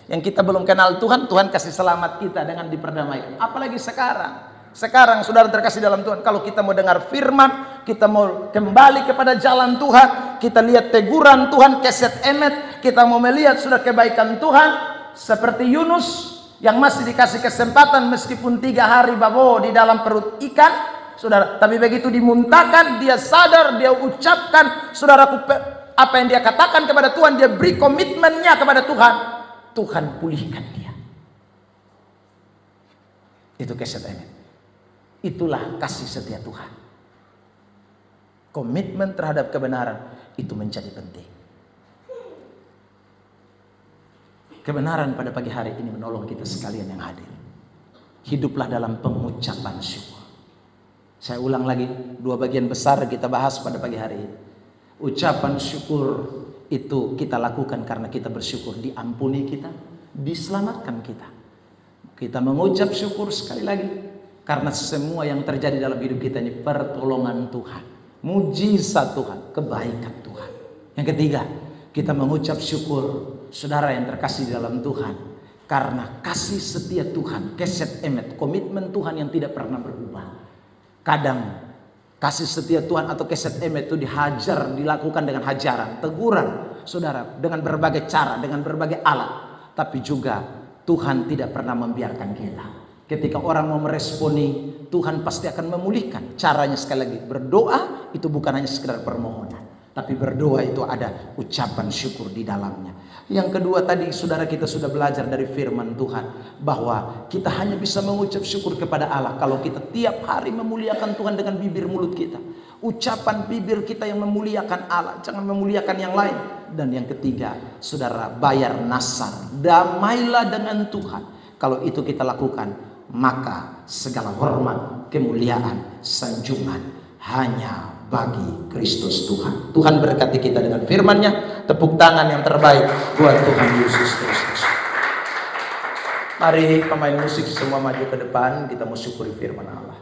yang kita belum kenal Tuhan, Tuhan kasih selamat kita dengan diperdamaikan. Apalagi sekarang. Sekarang saudara terkasih dalam Tuhan, kalau kita mau dengar firman, kita mau kembali kepada jalan Tuhan, kita lihat teguran Tuhan, keset emet, kita mau melihat sudah kebaikan Tuhan, seperti Yunus yang masih dikasih kesempatan meskipun 3 hari babo di dalam perut ikan, saudara. Tapi begitu dimuntahkan, dia sadar, dia ucapkan, saudaraku, apa yang dia katakan kepada Tuhan, dia beri komitmennya kepada Tuhan. Tuhan pulihkan dia. Itu keset emet. Itulah kasih setia Tuhan. Komitmen terhadap kebenaran itu menjadi penting. Kebenaran pada pagi hari ini menolong kita sekalian yang hadir. Hiduplah dalam pengucapan syukur. Saya ulang lagi, 2 bagian besar kita bahas pada pagi hari ini. Ucapan syukur itu kita lakukan karena kita bersyukur diampuni kita, diselamatkan kita. Kita mengucap syukur sekali lagi karena semua yang terjadi dalam hidup kita ini pertolongan Tuhan, mujizat Tuhan, kebaikan Tuhan. Yang ketiga, kita mengucap syukur, saudara yang terkasih dalam Tuhan, karena kasih setia Tuhan, keset emet, komitmen Tuhan yang tidak pernah berubah. Kadang kasih setia Tuhan atau keset emet itu dilakukan dengan hajaran, teguran, saudara, dengan berbagai cara, dengan berbagai alat. Tapi juga Tuhan tidak pernah membiarkan kita. Ketika orang mau meresponi, Tuhan pasti akan memulihkan. Caranya sekali lagi, berdoa itu bukan hanya sekedar permohonan, tapi berdoa itu ada ucapan syukur di dalamnya. Yang kedua tadi saudara kita sudah belajar dari firman Tuhan bahwa kita hanya bisa mengucap syukur kepada Allah kalau kita tiap hari memuliakan Tuhan dengan bibir mulut kita. Ucapan bibir kita yang memuliakan Allah, jangan memuliakan yang lain. Dan yang ketiga, saudara, bayar nasar, damailah dengan Tuhan. Kalau itu kita lakukan, maka segala hormat, kemuliaan, sanjungan hanya bagi Kristus Tuhan. Tuhan berkati kita dengan firman-Nya. Tepuk tangan yang terbaik buat Tuhan Yesus Kristus. Mari pemain musik semua maju ke depan, kita mau syukuri firman Allah.